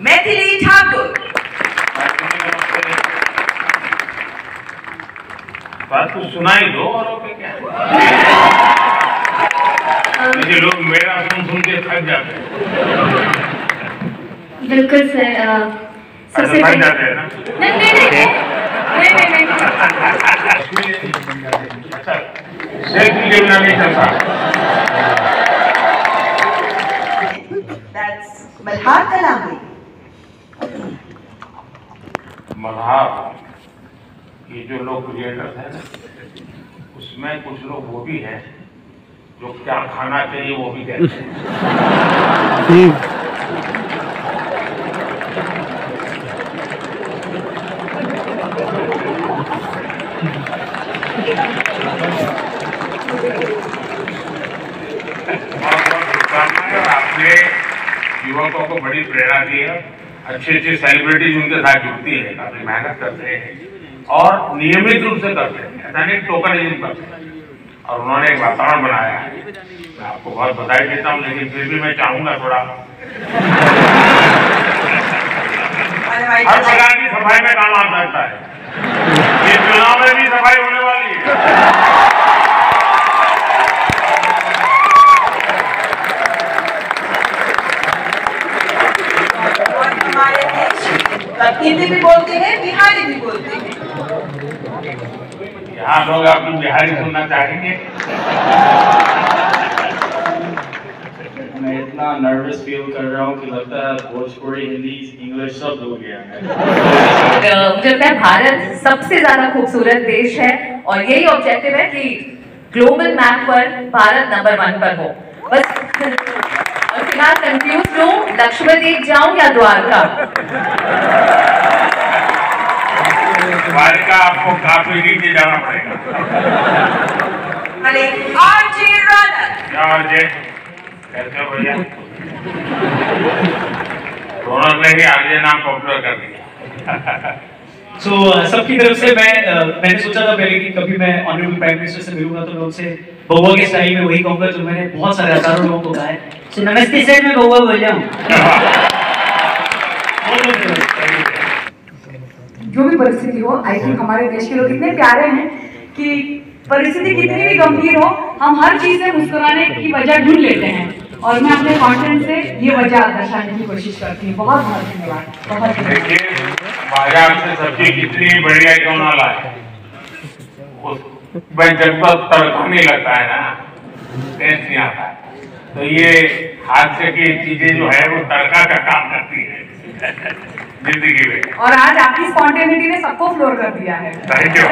मैथिली ठाकुर। बात तो सुनाई दो और क्या ये लोग मेरा सुन के थक जाते हैं। बिल्कुल सर, सबसे थक जाते हैं ना? नहीं। अच्छा, सेल्फी लेना नहीं चलता। That's मल्हार कलामी। मल्हार ये जो लोग क्रिएटर्स हैं ना, उसमें कुछ लोग वो भी हैं जो क्या खाना चाहिए वो भी कहते हैं। आपने युवकों को बड़ी प्रेरणा दी है। अच्छी अच्छी सेलिब्रिटीज उनके साथ जुड़ती है, काफी मेहनत करते हैं और नियमित रूप से करते हैं, ऐसा नहीं टोकनिज्म करते हैं। और उन्होंने एक वातावरण बनाया है। मैं आपको बहुत बधाई देता हूँ, लेकिन फिर भी मैं चाहूंगा थोड़ा हर प्रकार की सफाई में काम आ सकता है। ये चुनाव में भी सफाई होने वाली है। हिंदी भी बोलते हैं, बिहारी भी बोलते हैं। यहाँ लोग आपकी बिहारी सुनना चाहेंगे। मैं इतना नर्वस फील कर रहा हूँ कि लगता है भोजपुरी, हिंदी, इंग्लिश सब हो गया है। मुझे लगता है भारत सबसे ज्यादा खूबसूरत देश है और यही ऑब्जेक्टिव है कि ग्लोबल मैप पर भारत नंबर 1 पर हो। बस और फिलहाल कंफ्यूज हूँ, लक्षद्वीप जाऊं या द्वारका? द्वारका आपको काफी नीचे जाना पड़ेगा। आरजे राणा। क्या आरजे कैसे हो भैया? रौनक ने ही आरजे नाम पॉपुलर कर दिया। सबकी तरफ से मैंने सोचा था पहले कि कभी मैं ऑनरेबल प्राइम मिनिस्टर से मिलूंगा तो मैं उनसे बउआ के स्टाइल में वही कहूंगा जो मैंने बहुत सारे हजारों लोगों को कहा है। नमस्ते सर, मैं बउआ बोल रहा हूँ। जो भी परिस्थिति हो, आई थिंक हमारे देश के लोग इतने प्यारे हैं कि परिस्थिति कितनी भी गंभीर हो, हम हर चीज से मुस्कुराने की वजह ढूंढ लेते हैं और मैं अपने कॉन्फिडेंस से ये वजह दर्शाने की कोशिश करती हूँ। बहुत बहुत धन्यवाद। बहुत देखिए, बाजार से सब्जी कितनी बढ़िया क्यों ना लाए, उसमें जब तक तड़का नहीं लगता है ना, टेस्ट नहीं आता है। तो ये हाथ से की चीजें जो है वो तड़का का काम करती है जिंदगी में। और आज आपकी स्पॉन्टेनिटी ने सबको फ्लोर कर दिया है। Thank you.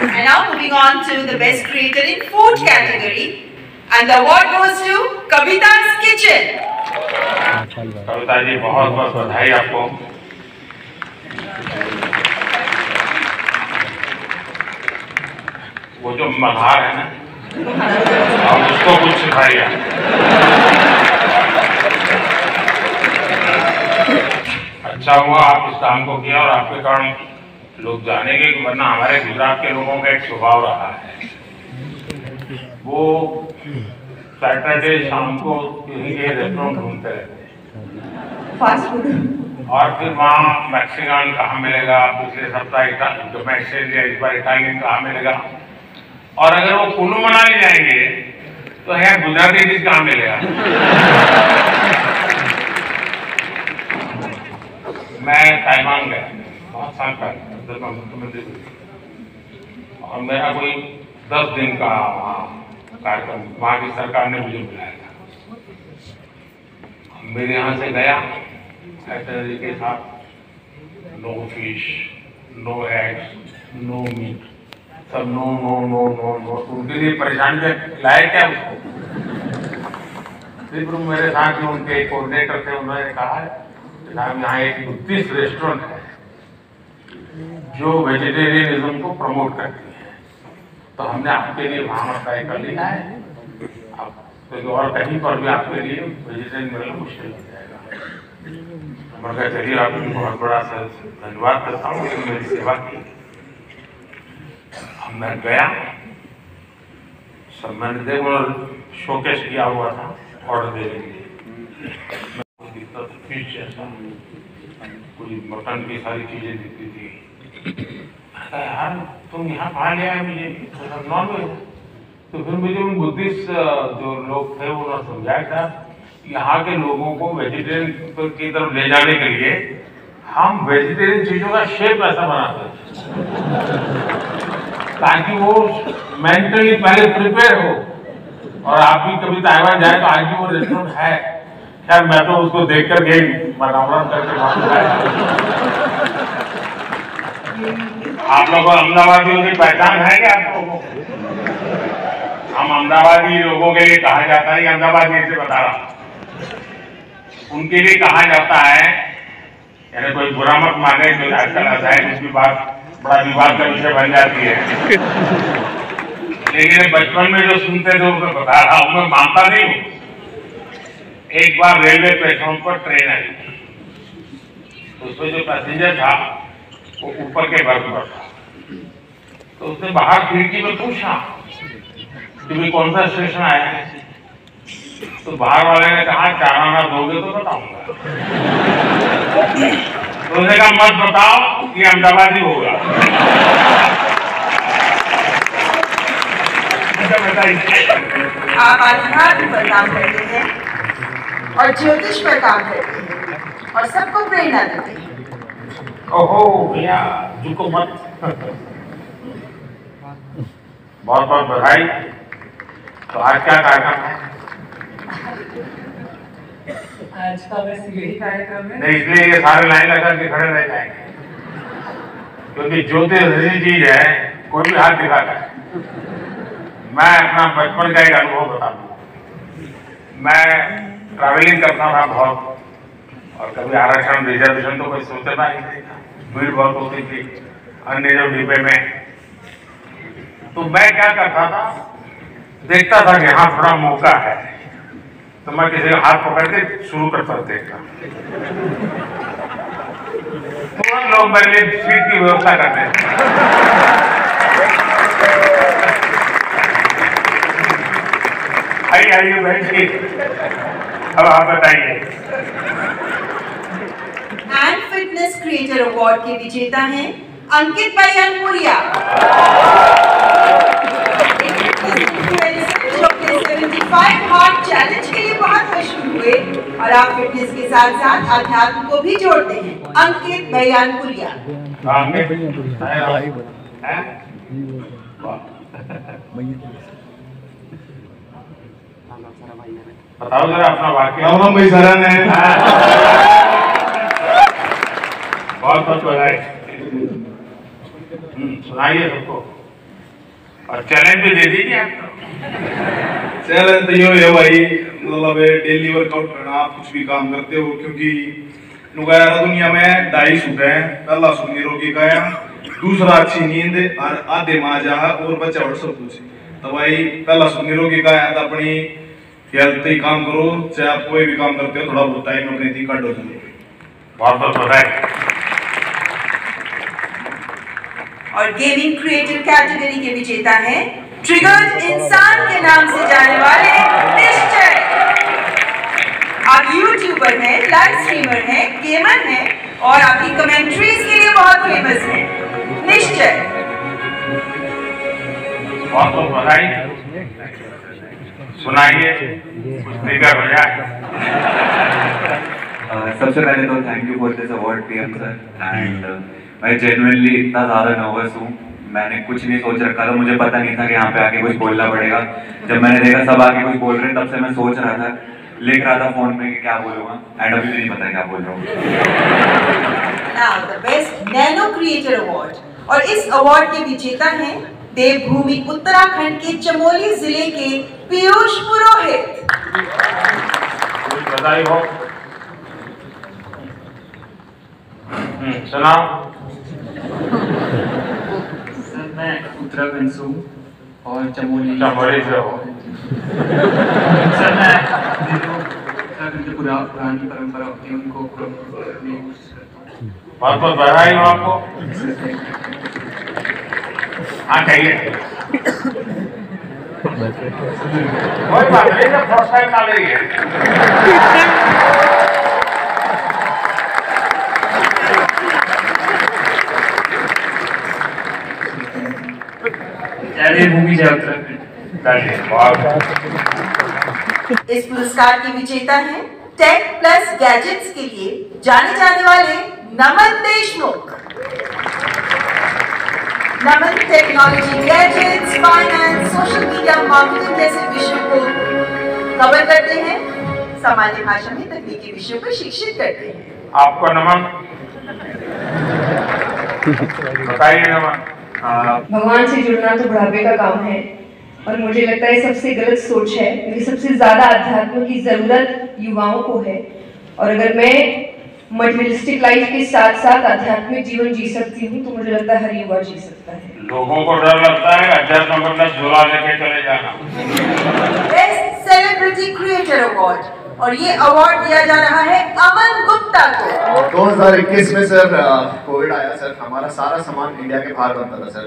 And now moving on to the best creator in food category, and the award goes to Kavita's Kitchen. Kavita ji बहुत बहुत बधाई आपको। वो जो मल्हार है ना, और उसको कुछ सिखाइए। अच्छा हुआ आप इस काम को किया और आपके कारण लोग जानेंगे, वरना हमारे गुजरात के लोगों का एक स्वभाव रहा है, वो सैटरडे शाम को कहीं के रेस्टोरेंट ढूंढते रहते हैं फास्ट फूड, और फिर वहाँ मैक्सिकन कहाँ मिलेगा, पिछले सप्ताह जो मैक्सिकन या इस बार इटालियन कहाँ मिलेगा, और अगर वो कुल्लू मनाली जाएंगे तो है गुजराती डिश कहाँ मिलेगा। मैं ताइवान गया बहुत साल पहले मुख्यमंत्री, और मेरा कोई 10 दिन का वहाँ कार्यक्रम, वहाँ की सरकार ने मुझे बुलाया था। मेरे यहाँ से गया ऐसे के साथ, no fish, no eggs, no meat, सब no no no no no. उनके लिए परेशान लाए क्या उसको। फिर मेरे साथ में उनके कोऑर्डिनेटर थे, उन्होंने कहा साहब यहाँ एक बुद्धिस्ट रेस्टोरेंट है जो वेजिटेरियनिज्म को प्रमोट करती है, तो हमने आपके लिए वहाँ तय कर लिया है, आप और कहीं पर भी आपके लिए वेजिटेरियन मिलना मुश्किल हो जाएगा। मगर चलिए आपको बहुत बड़ा धन्यवाद करता हूँ कि मेरी सेवा की। मैं गया, सब मैंने देखो शोकेस किया हुआ था ऑर्डर देने के लिए फिश जैसा कोई मटन की सारी चीजें दिखती थी। यार तुम यहाँ कहाँ ले आए मुझे नॉन वेज। तो फिर मुझे उन बुद्धिस्ट जो लोग थे उन्होंने समझाया था यहाँ के लोगों को वेजिटेरियन की तरफ ले जाने के लिए हम वेजिटेरियन चीजों का शेप ऐसा बनाते हैं ताकि वो मेंटली पहले प्रिपेयर हो। और आप भी कभी ताइवान जाए तो आज भी वो रेस्टोरेंट है। खैर मैं तो उसको देख कर के बनावट करके वापस आया। आप लोगों को अहमदाबादियों की पहचान है क्या आप लोगों को? हम अहमदाबादी लोगों के लिए कहा जाता है, अहमदाबादी से बता रहा हूं, उनके लिए कहा जाता है, यानी कोई बुरा मत माने तो आजकल ऐसा है उसकी बात बड़ा विवाद का विषय बन जाती है। लेकिन बचपन में जो सुनते थे उसको बता रहा हूं, मैं मानता नहीं हूं। एक बार रेलवे प्लेटफॉर्म पर ट्रेन आई, उसमें जो पैसेंजर था वो ऊपर के वर्ग पर था। तो उसने बाहर खिड़की में पूछा कि कौन सा स्टेशन आया है। तो बाहर वाले ने कहा 4 आना दोगे तो बताऊंगा। तो उसने कहा मत बताओ कि अहमदाबादी होगा। आप आध्यात्म पर काम करते हैं और ज्योतिष पर काम करते हैं और सबको प्रेरणा देते हैं। ओहो भैया झुको मत। बहुत बहुत बधाई। तो आज क्या कार्यक्रम है? आज का बस यही कार्यक्रम है। नहीं, इसलिए ये सारे लाइन लगा के खड़े रह जाएंगे क्योंकि ज्योतिष ऐसी चीज है कोई भी हाथ दिखाता है। मैं अपना बचपन का एक अनुभव बता दूं। मैं ट्रैवलिंग करता था बहुत और कभी आरक्षण रिजर्वेशन तो कोई सोचता ही नहीं था, भीड़ बहुत होती थी अन्य जो डिब्बे में। तो मैं क्या करता था, देखता था कि हाँ थोड़ा मौका है तो मैं किसी का हाथ पकड़ के शुरू करता देखता। तुरंत लोग मेरे लिए सीट की व्यवस्था करते हैं। आइए बैठिए, अब आप बताइए। एंड फिटनेस क्रिएटर अवार्ड के विजेता हैं अंकित बयानपुरिया। 75 हार्ट चैलेंज के लिए बहुत मशहूर हुए और आप फिटनेस के साथ साथ अध्यात्म को भी जोड़ते हैं। अंकित बयानपुरिया। बताओ जरा अपना वाक्य। राम भाई सरण है। बहुत बहुत बधाई। सुनाइए सबको और चैलेंज भी दे दीजिए आपको। चैलेंज तो ये है भाई, मतलब डेली वर्कआउट करना। आप कुछ भी काम करते हो क्योंकि नुकाया दुनिया में 2.5 सुख है। पहला सुख निरोगी काया, दूसरा अच्छी नींद और आधे माजा और बच्चा और सब कुछ। तो भाई पहला सुख निरोगी काया तो अपनी हेल्थ ही काम करो, चाहे आप कोई भी काम करते हो थोड़ा बहुत टाइम अपने थी काटो। बहुत बहुत बधाई। और गेमिंग क्रिएटर कैटेगरी के विजेता हैं ट्रिगर्ड इंसान के नाम से जाने वाले निश्चय। आप यूट्यूबर हैं, लाइव स्ट्रीमर हैं, गेमर हैं और आपकी कमेंट्रीज के लिए बहुत फेमस हैं। निश्चय। बहुत बहुत बधाई। सुनाइए कुछ देकर हो जाए। सबसे पहले तो thank you for this award PM sir. And मैं जेन्युइनली इतना ज़्यादा नर्वस हूँ, मैंने कुछ नहीं सोच रखा था। मुझे पता नहीं था कि यहाँ पे आके कुछ बोलना पड़ेगा। जब मैंने देखा सब आके कुछ बोल रहे हैं तब से मैं सोच रहा था, लिख रहा था फोन में कि क्या बोलूँगा। एंड अभी भी नहीं पता क्या बोल रहा हूँ। Now the best nano creator award और इस अवार्ड के विजेता हैं देवभूमि उत्तराखंड के चमोली जिले के पीयूष पुरोहित। बधाई हो। सुनाओ। सर मैं उत्तराखंड से हूँ और चमोली से हो। सर मैं उत्तराखंड की पुरानी परंपरा होती है उनको करने की कोशिश करता हूँ। बहुत बहुत बधाई हो आपको। हाँ कहिए। कोई बात नहीं, जब फर्स्ट टाइम डालेगी है। भूमि जय उत्तराखंड। इस पुरस्कार के विजेता हैं टेक प्लस गैजेट्स के लिए जाने जाने वाले Naman Deshmukh. Naman technology, gadgets, finance, social media marketing जैसे विषयों को कवर करते हैं, सामान्य भाषा में तकनीकी विषयों को शिक्षित करते हैं। आपको नमन, बताइए नमन। भगवान से जुड़ना तो बुढ़ापे का काम है और मुझे लगता है सबसे गलत सोच है, क्योंकि सबसे ज्यादा अध्यात्म की जरूरत युवाओं को है। और अगर मैं मटेरियलिस्टिक लाइफ के साथ साथ आध्यात्मिक जीवन जी सकती हूँ तो मुझे लगता है हर युवा जी सकता है। लोगों को डर लगता है अध्यात्म को अपना झोला लेके चले जाना। बेस्ट सेलिब्रिटी क्रिएटर अवार्ड, और ये अवार्ड दिया जा रहा है अमन गुप्ता को। 2021 में सर कोविड आया सर, हमारा सारा सामान इंडिया के बाहर बनता था सर।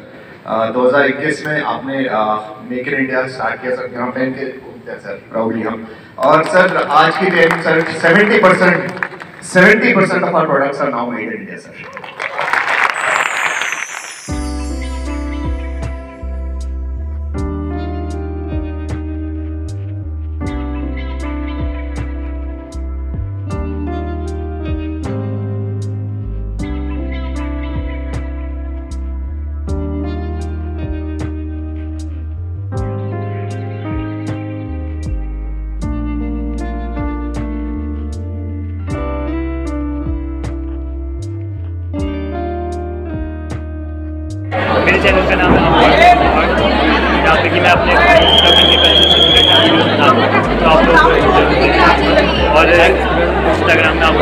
2021 में आपने मेक इन इंडिया स्टार्ट किया सर, यहाँ पहन के घूमते हैं सर प्राउडली हम। और सर आज की डेट में sir 70% of our products are now made in India sir. मेरे चैनल का नाम है जहाँ पे कि मैं अपने तो आप लोग और इंस्टाग्राम नाम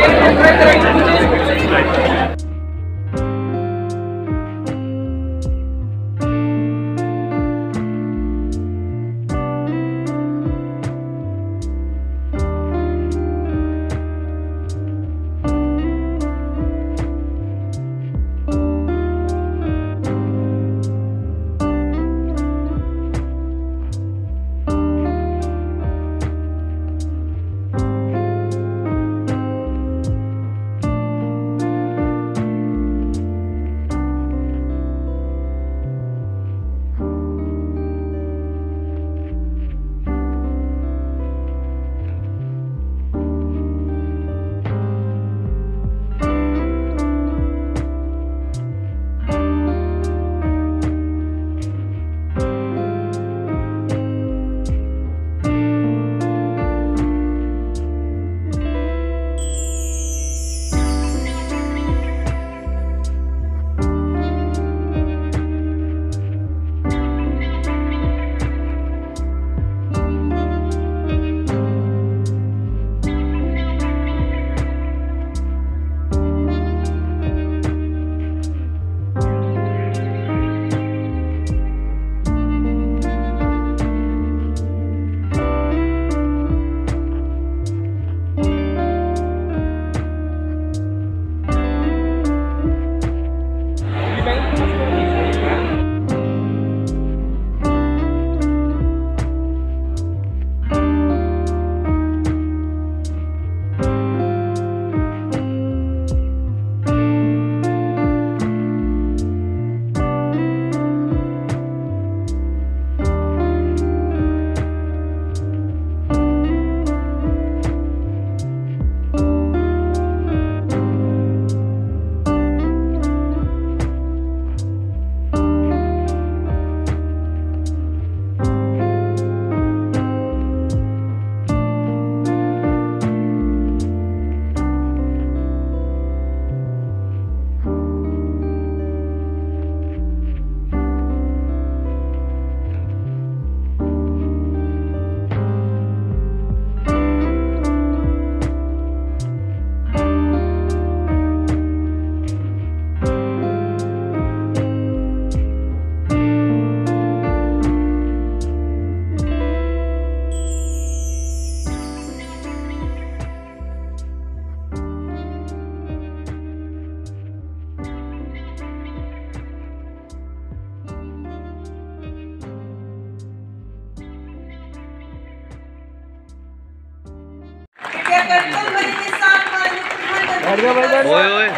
इंडिया का दिल भरे के साथ प्रधानमंत्री ओए ओए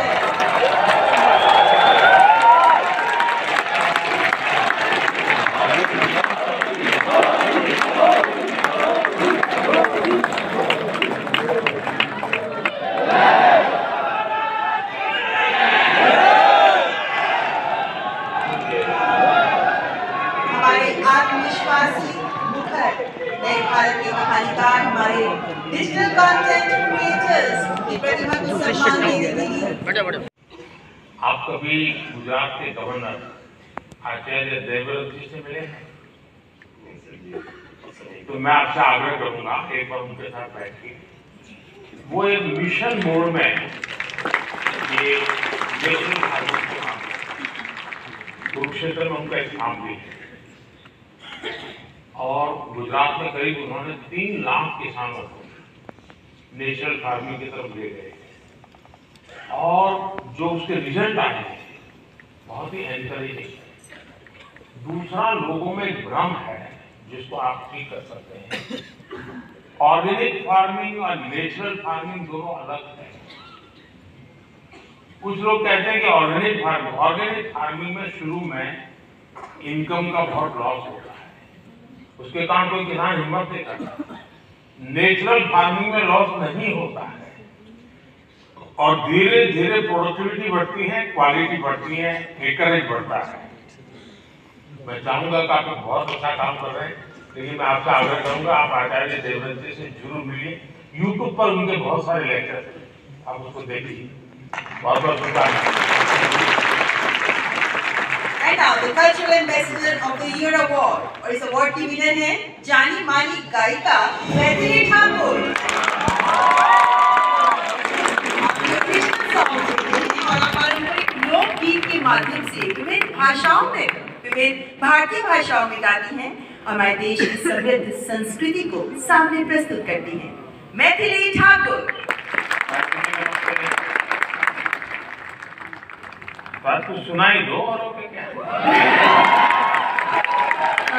आत्मविश्वासी मुखर नए भारत के कहानीकार हमारे डिजिटल कंटेंट क्रिएटर्स की प्रतिभा को सम्मान देंगे। आप कभी गुजरात के गवर्नर आचार्य देवव्रत जी से मिले हैं? तो मैं आपसे आग्रह करूंगा एक बार उनके साथ बैठिए। वो एक मिशन मोड में ये नेशनल हाईवे के काम कुरुक्षेत्र में उनका एक काम भी है और गुजरात में करीब उन्होंने 3 लाख किसानों को नेचुरल फार्मिंग की तरफ ले गए और जो उसके रिजल्ट आए हैं बहुत ही एनकरेजिंग। दूसरा, लोगों में एक भ्रम है जिसको आप ठीक कर सकते हैं। ऑर्गेनिक फार्मिंग और नेचुरल फार्मिंग दोनों अलग है। कुछ लोग कहते हैं कि ऑर्गेनिक फार्मिंग में शुरू में इनकम का बहुत लॉस होता है, उसके कारण कोई किसान हिम्मत नहीं करता। नेचुरल फार्मिंग में लॉस नहीं होता है और धीरे धीरे प्रोडक्टिविटी बढ़ती है, क्वालिटी बढ़ती है, एकरेज बढ़ता है। मैं चाहूंगा कि आप बहुत अच्छा काम कर रहे हैं, लेकिन मैं आपसे आग्रह करूंगा आप आचार्य देवव्रत जी से जरूर मिलिए। यूट्यूब पर उनके बहुत सारे लेक्चर हैं, आप उसको देखिए। बहुत बहुत शुभकामनाएं। And now the Cultural Ambassador of the Year Award और इस अवार्ड की विनर है जानी मानी गायिका मैथिली ठाकुर। और पारंपरिक लोकगीत के माध्यम से विभिन्न भाषाओं में, विभिन्न भारतीय भाषाओं में गाती हैं और हमारे देश की समृद्ध संस्कृति को सामने प्रस्तुत करती हैं। मैथिली ठाकुर। बात को सुनाई दो और क्या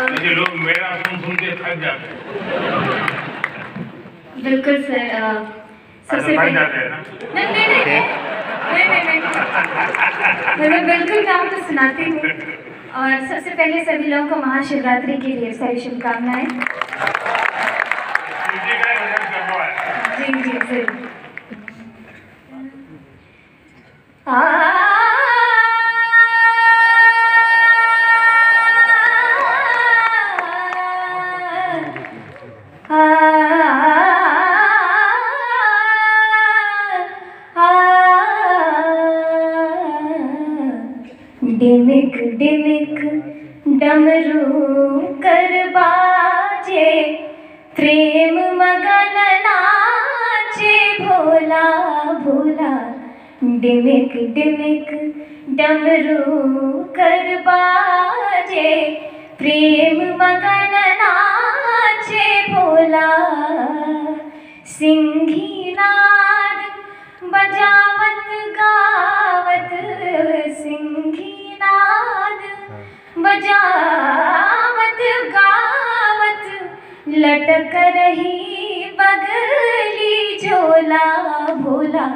मुझे लोग मेरा सुन के थक जाते हैं। बिल्कुल सर, सबसे थक जाते हैं ना? नहीं, मैं बिल्कुल गाऊं तो सुनाती हूँ। और सबसे पहले सभी लोगों को महाशिवरात्रि की ढेर सारी शुभकामनाएं। जी जी जरूर। डिमिक डिमिक डमरू कर बाजे, प्रेम मगन नाचे भोला भोला। डिमिक डिमिक डमरू कर बाजे, प्रेम मगन नाचे भोला। सिंही नाद बजावत गावत, सिंही नाद बजावत गावत, लटक रही बगली झोला भोला।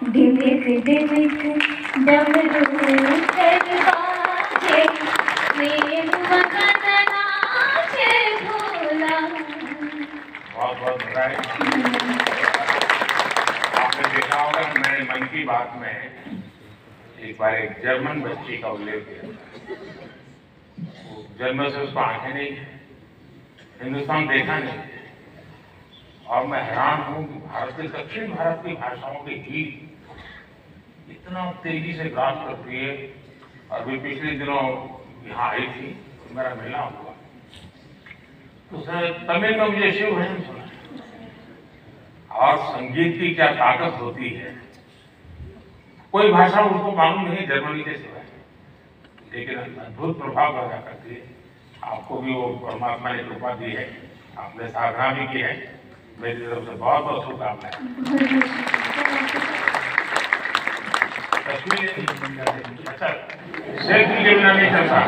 डिमिक डिमिक डमरू कर बाजे, प्रेम मगन नाचे भोला। बहुत बहुत बधाई। आपने देखा होगा मैंने मन की बात में एक बार एक जर्मन बच्ची का उल्लेख किया। जन्म से उसको आंखें नहीं है, हिंदुस्तान देखा नहीं, और मैं हैरान हूं कि भारत के दक्षिण भारत की भाषाओं के गीत इतना तेजी से ग्रास करती है। अभी पिछले दिनों यहाँ आई थी, तो मेरा मिलना हुआ, तो उसने तमिल में मुझे शिव भजन सुना। और संगीत की क्या ताकत होती है, कोई भाषा उसको मालूम नहीं जर्मनी के सिवाय, लेकिन अद्भुत प्रभाव पैदा करती है। आपको भी वो परमात्मा ने कृपा दी है, आपने साधना भी की है। मेरी तरफ से बहुत बहुत शुभकामनाएं। अच्छा, सेल्फी के बिना नहीं चलता।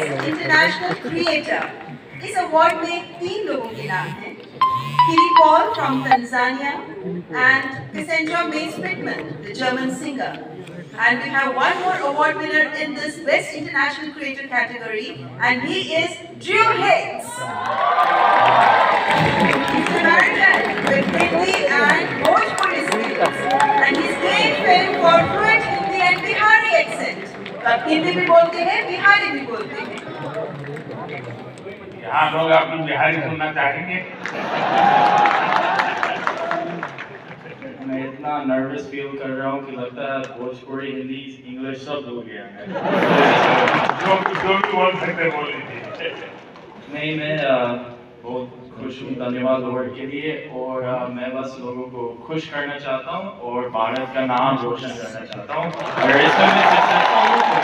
Best international creator. इस अवार्ड में 3 लोगों के नाम हैं, Kiri Paul from Tanzania and Cassandra Mays Pittman, the German singer. And we have one more award winner in this Best International Creator category, and he is Drew Hicks. He's American with Hindi and Bhojpuri skills, and he's gained fame for fluent Hindi and Bihari accent. अब हिंदी भी बोलते हैं, बिहारी भी बोलते हैं। यहाँ लोग आपकी बिहारी सुनना चाहेंगे। मैं इतना नर्वस फील कर रहा हूँ कि लगता है भोजपुरी, हिंदी, इंग्लिश सब भूल गया मैं। जो भी बोल सकते बोल लीजिए। नहीं, मैं बहुत खुश हूँ, धन्यवाद अवार्ड के लिए। और मैं बस लोगों को खुश करना चाहता हूँ और भारत का नाम रोशन करना चाहता हूँ। अगर इसमें मैं सक्सेसफुल हूँ तो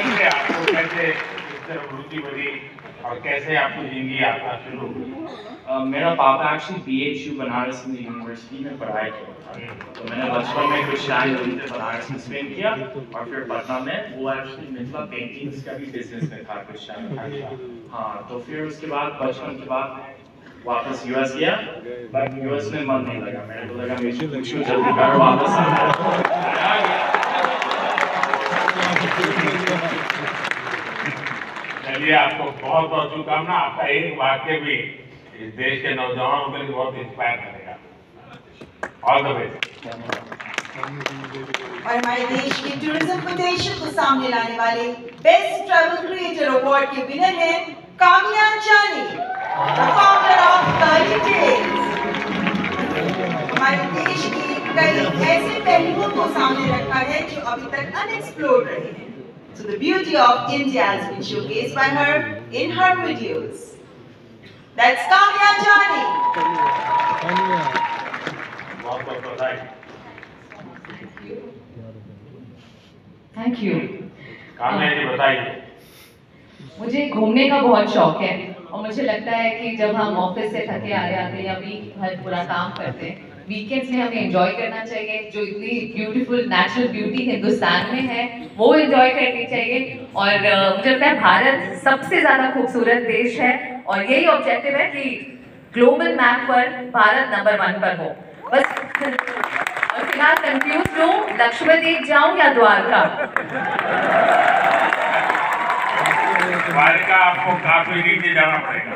मैं आपको कैसे इस तरफ रुचि बढ़ी और कैसे आपको हिंदी आता शुरू हुई? मेरा पापा actually BHU Banaras Hindi university में पढ़ाई किया, तो मैंने बचपन में कुछ टाइम बनारस में स्पेंड किया और फिर पटना में वो एक्चुअली मिथिला पेंटिंग्स का भी बिजनेस में था कुछ टाइम। हाँ, तो फिर उसके बाद बचपन के बाद वापस US गया, बट US में मन नहीं लगा। मेरे को लगा मुझे जल्दी घर वापस आना। चलिए, आपको बहुत बहुत शुभकामना। आपका एक वाक्य भी इस देश के नौजवानों के लिए बहुत इंस्पायर करेगा। All the best. और हमारे देश के टूरिज्म पोटेंशियल को सामने लाने वाले बेस्ट ट्रैवल क्रिएटर अवार्ड के विनर हैं कामयान जानी, फाउंडर ऑफ कर्ली टेल्स। हमारे देश के कई ऐसे पहलुओं को सामने रखा है जो अभी तक अनएक्सप्लोर्ड रहे हैं। So the beauty of India has been showcased by her in her videos. That's Kamya Jani. बहुत-बहुत बधाई। Thank you. कामया जी बताइए। मुझे घूमने का बहुत शौक है और मुझे लगता है कि जब हम ऑफिस से थके आए आते हैं या वीक भर पूरा काम करते हैं, वीकेंड्स में हमें एंजॉय करना चाहिए। जो इतनी ब्यूटीफुल नेचुरल ब्यूटी हिंदुस्तान में है वो एंजॉय करनी चाहिए। और मुझे लगता है भारत सबसे ज़्यादा खूबसूरत देश है और यही ऑब्जेक्टिव है कि ग्लोबल मैप पर भारत नंबर 1 पर हो। बस और फिलहाल कंफ्यूज हूँ, लक्षद्वीप जाऊँ या द्वारका? द्वारका आपको काफी नीचे जाना पड़ेगा,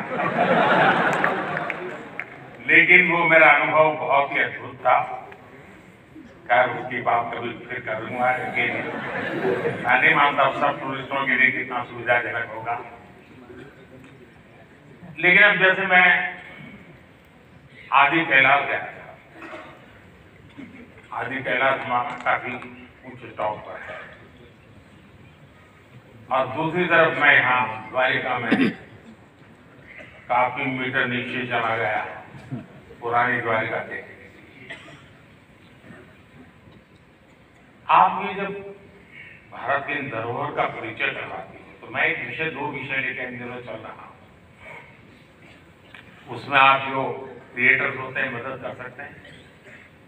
लेकिन वो मेरा अनुभव बहुत ही अद्भुत था। खैर उसकी बात कभी फिर करूँगा, लेकिन मैं नहीं मानता सब टूरिस्टों के लिए कितना सुविधाजनक होगा। लेकिन अब जैसे मैं आदि कैलाश गया था, आदि कैलाश हमारा काफी ऊंचे टॉप पर है, और दूसरी तरफ मैं यहाँ द्वारिका में काफी मीटर नीचे चला गया पुरानी द्वारिका देखने के लिए। आप ये जब भारत के धरोहर का परिचय करवाती हो, तो मैं एक विषय 2 विषय लेकर इन दिनों चल रहा हूँ। उसमें आप जो क्रिएटर्स होते हैं मदद कर सकते हैं।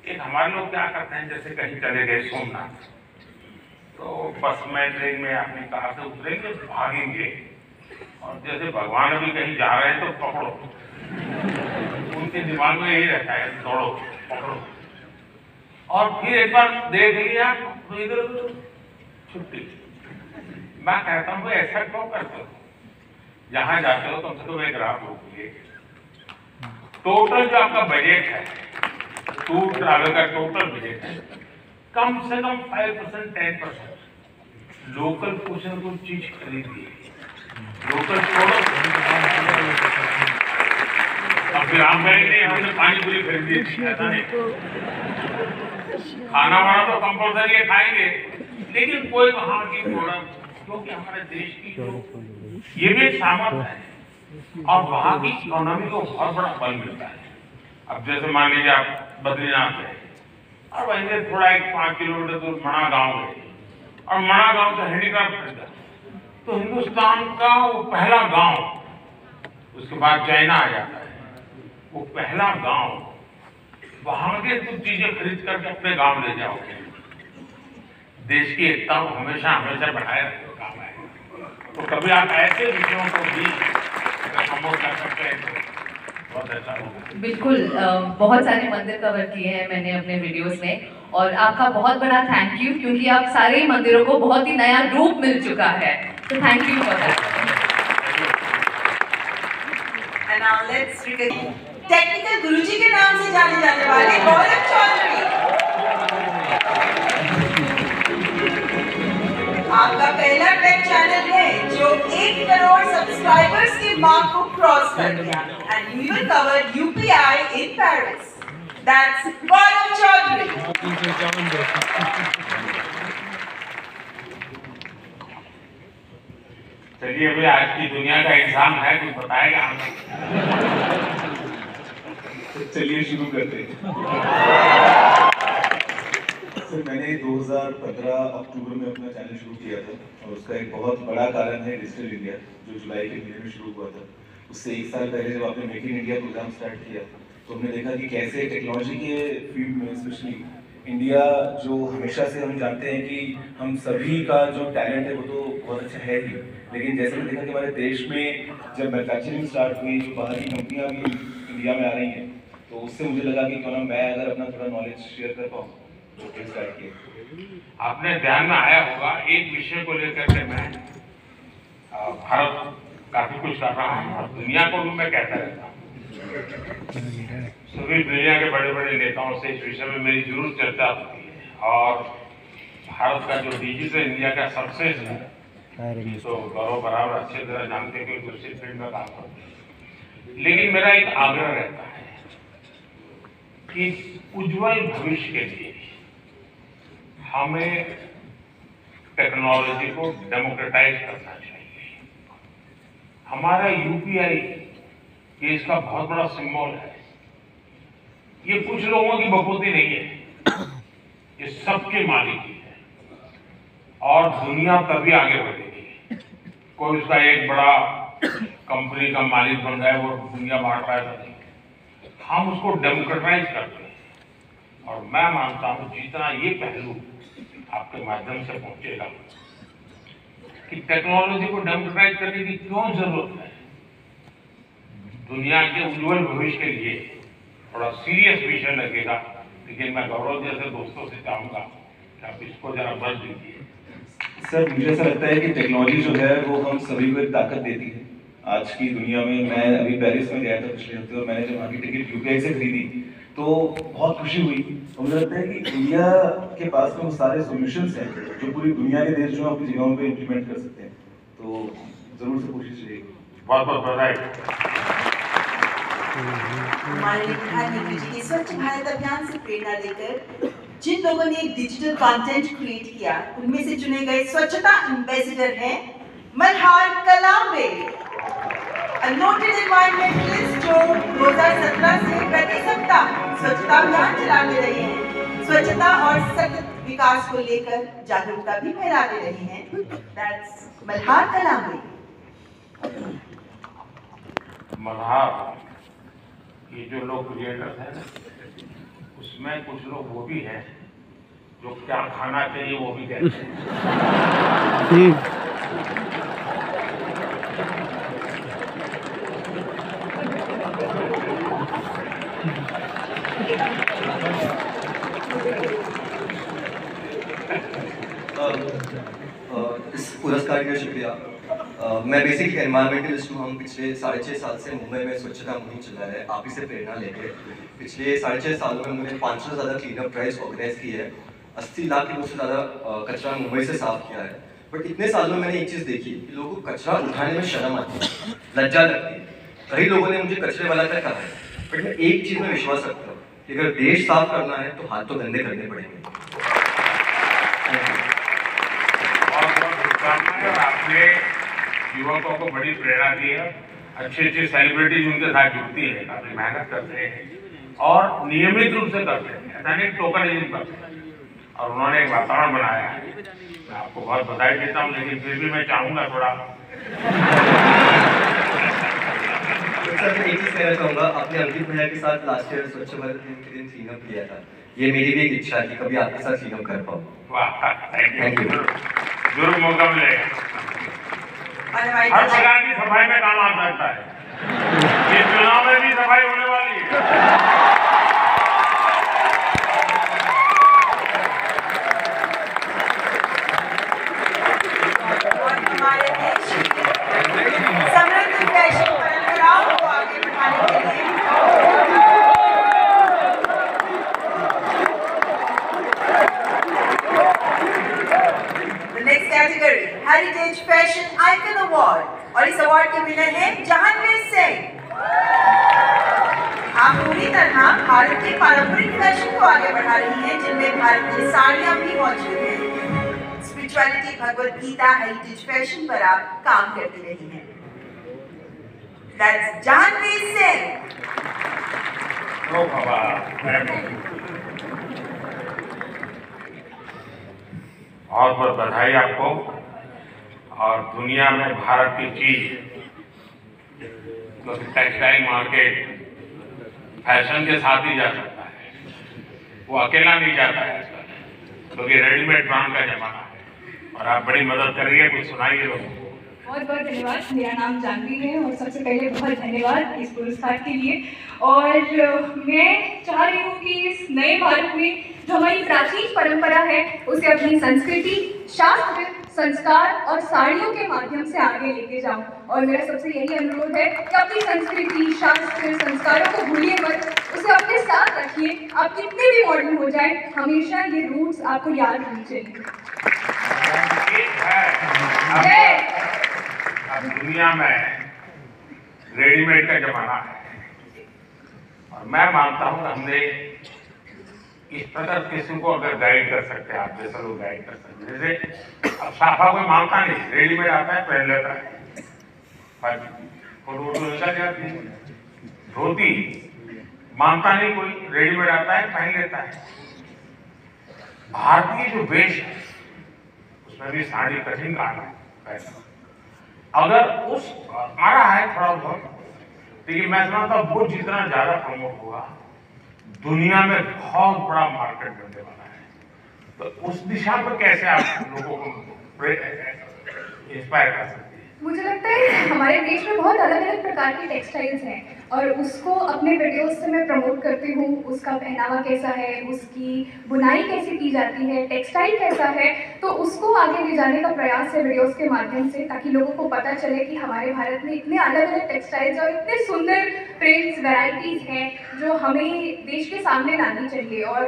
एक हमारे लोग क्या करते हैं, जैसे कहीं चले गए सोमनाथ, तो बस में ट्रेन में अपनी कार से उतरेंगे, भागेंगे, और जैसे भगवान भी कहीं जा रहे हैं तो पकड़ो। उनके दिमाग में यही रहता है, दौड़ो पकड़ो, और फिर एक बार देख लिया तो इधर छुट्टी। मैं कहता हूँ ऐसा क्यों करते हो? जहाँ जाते हो कम से कम एक रात रुकिए। टोटल जो आपका बजट है, टूर ट्रैवल का टोटल बजट है, कम से कम 5% 10% लोकल कुछ न कुछ चीज खरीदिए। लोकल फिर आप कहेंगे हमने पानी पूरी खरीदी थी, ऐसा नहीं। खाना वाना तो कंपल्सरी खाएंगे, लेकिन कोई वहाँ की प्रोडक्ट, क्योंकि हमारे देश की जो ये भी एक सामर्थ्य है और वहाँ की इकोनॉमी को बहुत बड़ा बल मिलता है। अब जैसे मान लीजिए आप बद्रीनाथ गए और वहीं से थोड़ा एक 5 किलोमीटर दूर मणा गांव गए और मणा गांव से हैंडीक्राफ्ट खरीदा, तो हिंदुस्तान का वो पहला गांव, उसके बाद चाइना आ जाता है, वो पहला गांव, वहां के कुछ चीजें खरीद करके अपने गांव ले जाओगे, देश की एकता को हमेशा हमेशा बढ़ाए रखने का काम है। तो कभी आप ऐसे विषयों को भी प्रमोट कर सकते हैं तो बहुत अच्छा होगा। बिल्कुल, बहुत सारे मंदिर कवर किए हैं मैंने अपने वीडियोस में, और आपका बहुत बड़ा थैंक यू, क्योंकि आप सारे ही मंदिरों को बहुत ही नया रूप मिल चुका है, तो thank you for that. And now let's technical Guruji के नाम से जाने जाने वाले गौरव चौधरी। आपका पहला टेक चैनल है जो 1 करोड़ सब्सक्राइबर्स के मार्क को क्रॉस कर गया, and you will cover UPI in Paris. That's गौरव चौधरी। चलिए अभी आज की दुनिया का एग्जाम है, कुछ बताएगा हमें? चलिए शुरू करते हैं। सर मैंने 2015 अक्टूबर में अपना चैनल शुरू किया था, और उसका एक बहुत बड़ा कारण है डिजिटल इंडिया, जो जुलाई के महीने में शुरू हुआ था। उससे 1 साल पहले जब आपने make in India programme start किया तो हमने देखा कि कैसे टेक्नोलॉजी के फील्ड में स्पेशली इंडिया, जो हमेशा से हम जानते हैं कि हम सभी का जो टैलेंट है वो तो बहुत अच्छा है ही, लेकिन जैसे मैंने देखा कि हमारे देश में जब मैन्युफैक्चरिंग स्टार्ट हुई, जो बाहर की कंपनियाँ भी इंडिया में आ रही हैं, तो उससे मुझे लगा कि क्यों ना मैं अगर अपना थोड़ा नॉलेज शेयर कर पाऊँ, तो फिर स्टार्ट किया। आपने ध्यान में आया होगा एक विषय को लेकर के मैं भारत काफी कुछ कर रहा है और दुनिया को भी मैं कहता रहता हूँ। सभी दुनिया के बड़े बड़े नेताओं से इस विषय में मेरी जरूर चर्चा होती है, और भारत का जो डिजिटल इंडिया का सक्सेस है तो गौरव बराबर अच्छी तरह जानते हैं कि दूसरी फील्ड में काम करते हैं। लेकिन मेरा एक आग्रह रहता है कि उज्जवल भविष्य के लिए हमें टेक्नोलॉजी को डेमोक्रेटाइज करना चाहिए। हमारा यूपीआई ये इसका बहुत बड़ा सिंबल है। ये कुछ लोगों की बखूबी नहीं है, ये सबके मालिक की है, और दुनिया तभी आगे बढ़ेगी। कोई उसका एक बड़ा कंपनी का मालिक बन जाए वो दुनिया बांट पाएगा नहीं, हम उसको डेमोक्रेटाइज करते हैं। और मैं मानता हूँ जितना ये पहलू आपके माध्यम से पहुंचेगा कि टेक्नोलॉजी को डेमोक्रेटाइज करने की क्यों जरूरत है, दुनिया के उज्जवल भविष्य के लिए थोड़ा सीरियस विषय लगेगा। लेकिन मैं गौरव जैसे दोस्तों से चाहूंगा कि आप इसको जरा बल दीजिए। सर मुझे ऐसा लगता है कि टेक्नोलॉजी जो है वो हम सभी को एक ताकत देती है आज की दुनिया में। मैं अभी पेरिस में गया था पिछले हफ्ते, और मैंने जब वहाँ की टिकट यूपीआई से खरीदी तो बहुत खुशी हुई। तो मुझे लगता है कि इंडिया के पास में वो सारे सॉल्यूशंस हैं जो पूरी दुनिया के देश जो है अपनी जगहों पे इम्प्लीमेंट कर सकते हैं। तो जरूर से कोशिश रहेगी। बहुत बहुत बधाई। हमारे प्रधानमंत्री जी के स्वच्छ भारत अभियान से प्रेरणा लेकर जिन लोगों ने डिजिटल कंटेंट क्रिएट किया, उनमें से चुने गए स्वच्छता एम्बेसडर हैं मल्हार कलांबे, नोटेड एनवायरमेंटलिस्ट जो 2017 से प्रति सप्ताह स्वच्छता अभियान चलाते रहे हैं, स्वच्छता और सतत विकास को लेकर जागरूकता भी फैलाते रहे हैं। दैट्स मल्हार कलांबे। मल्हार ये जो लोग क्रिएटर्स हैं उसमें कुछ लोग वो भी हैं जो क्या खाना चाहिए वो भी कहते हैं। इस पुरस्कार के लिए शुक्रिया। मैं बेसिक एनवायरमेंटलिस्ट हूँ। हम पिछले 6.5 साल से मुंबई में स्वच्छता मुहिम चला है, आप ही से प्रेरणा लेके। पिछले 6.5 सालों में हमने 500 से ज़्यादा क्लीनअप ड्राइव्स ऑर्गेनाइज की है, 80 लाख किलो से ज़्यादा कचरा मुंबई से साफ किया है। बट इतने सालों में मैंने एक चीज़ देखी कि लोगों को कचरा उठाने में शर्म आती है, लज्जा लगती है। कई लोगों ने मुझे कचरे वाला तक कहा है, बट मैं एक चीज़ में विश्वास रखता हूँ कि अगर देश साफ करना है तो हाथ तो गंदे करने पड़ेंगे। आपने युवकों को बड़ी प्रेरणा दी है। अच्छी अच्छी सेलिब्रिटीज उनके साथ जुड़ती है, काफी मेहनत करते हैं और नियमित रूप से करते हैं, ऐसा नहीं टोकन करते हैं। और उन्होंने एक वातावरण बनाया है। मैं आपको बहुत बधाई देता हूँ, लेकिन फिर भी मैं चाहूँगा थोड़ा सर मैं एक चीज़ कहना चाहूँगा, आपने अंकित भैया के साथ लास्ट ईयर स्वच्छ भारत के दिन क्लीनअप किया था। ये मेरी भी एक इच्छा है कि कभी आपके साथ क्लीनअप कर पाऊँ। वाह, थैंक यू। जरूर मौका मिलेगा। हर प्रकार की सफाई में काम आ सकता है। इस चुनाव में भी सफाई होने वाली है। हमारे देश की समृद्ध फैशन परंपराओं को आगे बढ़ाने के लिए next category heritage fashion icon award और इस अवार्ड के विनर हैं जहानवीर सिंह। आप पूरी तरह भारत के पारंपरिक फैशन को आगे बढ़ा रही हैं, जिनमें भारत की साड़ियां भी मौजूद हैं। Spirituality, Bhagavad Gita, heritage fashion पर आप काम करती रही हैं। That's जहानवीर सिंह। बहुत बहुत बधाई आपको। और दुनिया में भारत की चीज, क्योंकि टेक्सटाइल मार्केट फैशन के साथ ही जा सकता है, वो अकेला नहीं जाता है, क्योंकि रेडीमेड ब्रांड का जमाना है। और आप बड़ी मदद कर रही है, कुछ सुनाइए लोगों को। बहुत बहुत धन्यवाद। मेरा नाम जानवी है और सबसे पहले बहुत धन्यवाद इस पुरस्कार के लिए। और मैं चाह रही हूँ कि इस नए भारत में जो हमारी प्राचीन परंपरा है उसे अपनी संस्कृति, शास्त्र, संस्कार और साड़ियों के माध्यम से आगे लेके जाऊं। और मेरा सबसे यही अनुरोध है कि अपनी संस्कृति, शास्त्र, संस्कारों को भूलिए मत, उसे अपने साथ रखिए। आप कितने भी मॉडर्न हो जाए, हमेशा ये रूट्स आपको याद होनी चाहिए। अब दुनिया में रेडीमेड का जमाना है, और मैं मानता हूँ हमने इस प्रकार किसी को अगर गाइड कर सकते हैं, आप जैसा लोग गाइड कर सकते हैं। जैसे अब साफा कोई मांगता नहीं, रेडीमेड आता है पहन लेता है, धोती मांगता नहीं कोई, रेडीमेड आता है पहन लेता है। भारतीय जो वेश है उसमें भी साड़ी कठिन काम है। अगर उस आ रहा है थोड़ा बहुत, लेकिन मैं समझता हूँ वो जितना ज्यादा प्रमोट होगा, दुनिया में बहुत बड़ा मार्केट बनने वाला है। तो उस दिशा पर कैसे आप लोगों को इंस्पायर कर सकते हैं? मुझे लगता है हमारे देश में बहुत अलग अलग प्रकार के टेक्सटाइल्स हैं और उसको अपने वीडियोस से मैं प्रमोट करती हूँ। उसका पहनावा कैसा है, उसकी बुनाई कैसे की जाती है, टेक्सटाइल कैसा है, तो उसको आगे ले जाने का प्रयास है वीडियोस के माध्यम से, ताकि लोगों को पता चले कि हमारे भारत में इतने अलग अलग टेक्सटाइल्स और इतने सुंदर प्रिंट्स, वैरायटीज़ हैं जो हमें देश के सामने लानी चाहिए। और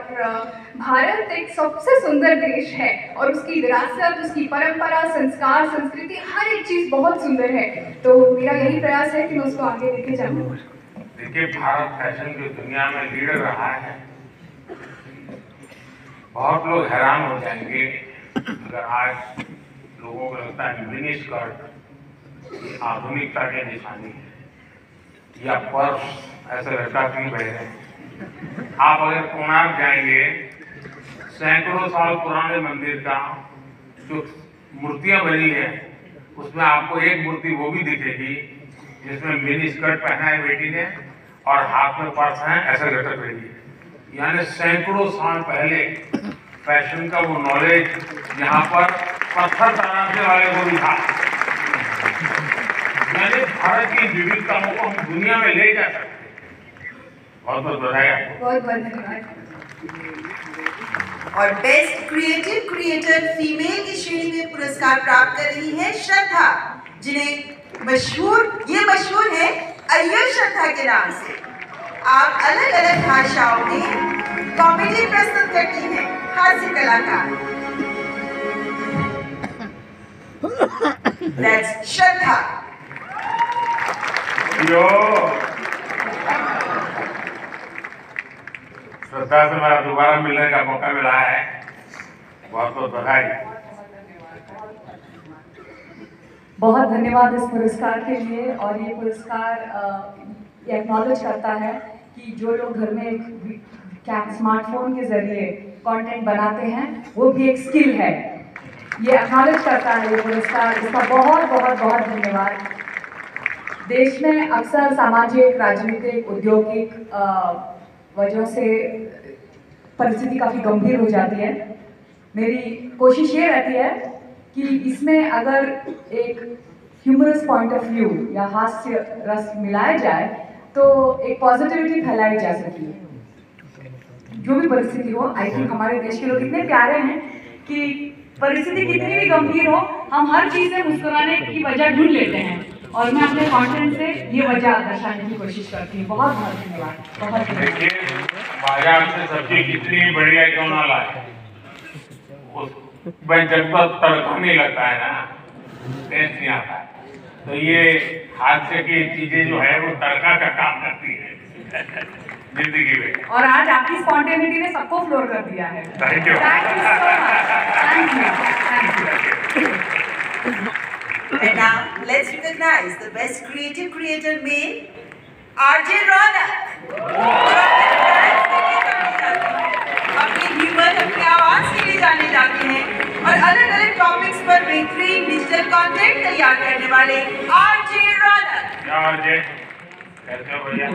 भारत एक सबसे सुंदर देश है और उसकी विरासत, उसकी परंपरा, संस्कार, संस्कृति, हर एक चीज़ बहुत सुंदर है। तो मेरा यही प्रयास है कि मैं उसको आगे लेके जाऊँ। देखिए, भारत फैशन जो दुनिया में लीडर रहा है, बहुत लोग हैरान हो जाएंगे अगर आज लोगों को लगता है मिनी स्कर्ट आधुनिकता की निशानी है या पर्स ऐसे लड़का क्यों बह रहे हैं। आप अगर कोणार्क जाएंगे, सैकड़ों साल पुराने मंदिर का जो मूर्तियां बनी है, उसमें आपको एक मूर्ति वो भी दिखेगी जिसमें मिनी स्कर्ट पहना है बेटी ने और हाथ में पर्स है, ऐसे लटक रही है। यानी सैकड़ों साल पहले फैशन का वो नॉलेज यहाँ पर पत्थर तराशने वाले को भी था। यानी भारत की विविधताओं को हम दुनिया में ले जा सकते हैं। बहुत बहुत बधाई आपको। बहुत बहुत धन्यवाद। और बेस्ट क्रिएटिव क्रिएटर फीमेल की श्रेणी में पुरस्कार प्राप्त कर रही है श्रद्धा, जिन्हें मशहूर है अय्यर श्रद्धा के नाम से। आप अलग अलग भाषाओं में कॉमेडी प्रस्तुत करती हैं, हास्य कलाकार। That's श्रद्धा। श्रद्धा से मेरा दोबारा मिलने का मौका मिला है, बहुत बहुत बधाई। बहुत धन्यवाद इस पुरस्कार के लिए। और ये पुरस्कार एक्नॉलेज करता है कि जो लोग घर में स्मार्टफोन के जरिए कंटेंट बनाते हैं वो भी एक स्किल है। ये एक्नॉलेज करता है ये पुरस्कार, इसका बहुत बहुत बहुत धन्यवाद। देश में अक्सर सामाजिक, राजनीतिक, औद्योगिक वजह से परिस्थिति काफ़ी गंभीर हो जाती है। मेरी कोशिश ये रहती है कि इसमें अगर एक ह्यूमरस पॉइंट ऑफ व्यू या हास्य रस मिलाया जाए तो एक पॉजिटिविटी फैलाई जा सकती है। जो भी परिस्थिति हो, आई थिंक हमारे देश के लोग इतने प्यारे हैं कि परिस्थिति कितनी भी गंभीर हो, हम हर चीज से मुस्कुराने की वजह ढूंढ लेते हैं और मैं अपने कंटेंट से ये वजह दर्शाने की कोशिश करती हूँ। बहुत बहुत धन्यवाद। बहुत देखिए, बाजार से सब्जी कितनी बढ़िया क्यों ना लाए, उसमें जब तक तड़का नहीं लगता है ना, टेस्ट नहीं आता। तो ये हादसे की चीजें जो है वो तड़का का काम करती है जिंदगी में। और आज आपकी स्पॉन्टेनिटी ने सबको फ्लोर कर दिया है। Thank you. And now let's recognize the best creative creator male, RJ Ronak। अपने ह्यूमर, अपनी आवाज के लिए जाने जाते हैं और अलग अलग टॉपिक्स पर बेहतरीन डिजिटल कंटेंट तैयार करने वाले RJ Ronak। क्या RJ? कैसे हो भैया?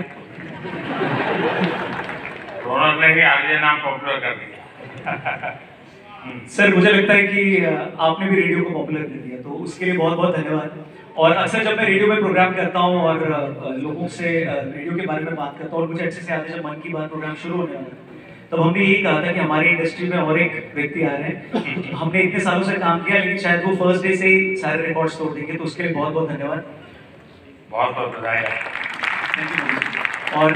रौनक ने ही RJ नाम पॉपुलर कर दिया। सर मुझे लगता है कि आपने भी रेडियो को पॉपुलर कर दिया, तो उसके लिए बहुत बहुत धन्यवाद। और अक्सर जब मैं रेडियो में प्रोग्राम करता हूँ और लोगों से रेडियो के बारे में बात करता हूँ और मुझे अच्छे से याद है जब मन की बात प्रोग्राम शुरू होने वाला तब हमने यही कहा था कि हमारी इंडस्ट्री में और एक व्यक्ति आ रहे हैं, हमने इतने सालों से काम किया लेकिन शायद वो फर्स्ट डे से ही सारे रिकॉर्ड्स तोड़ देंगे, तो उसके लिए बहुत बहुत धन्यवाद। बहुत बहुत बधाई। और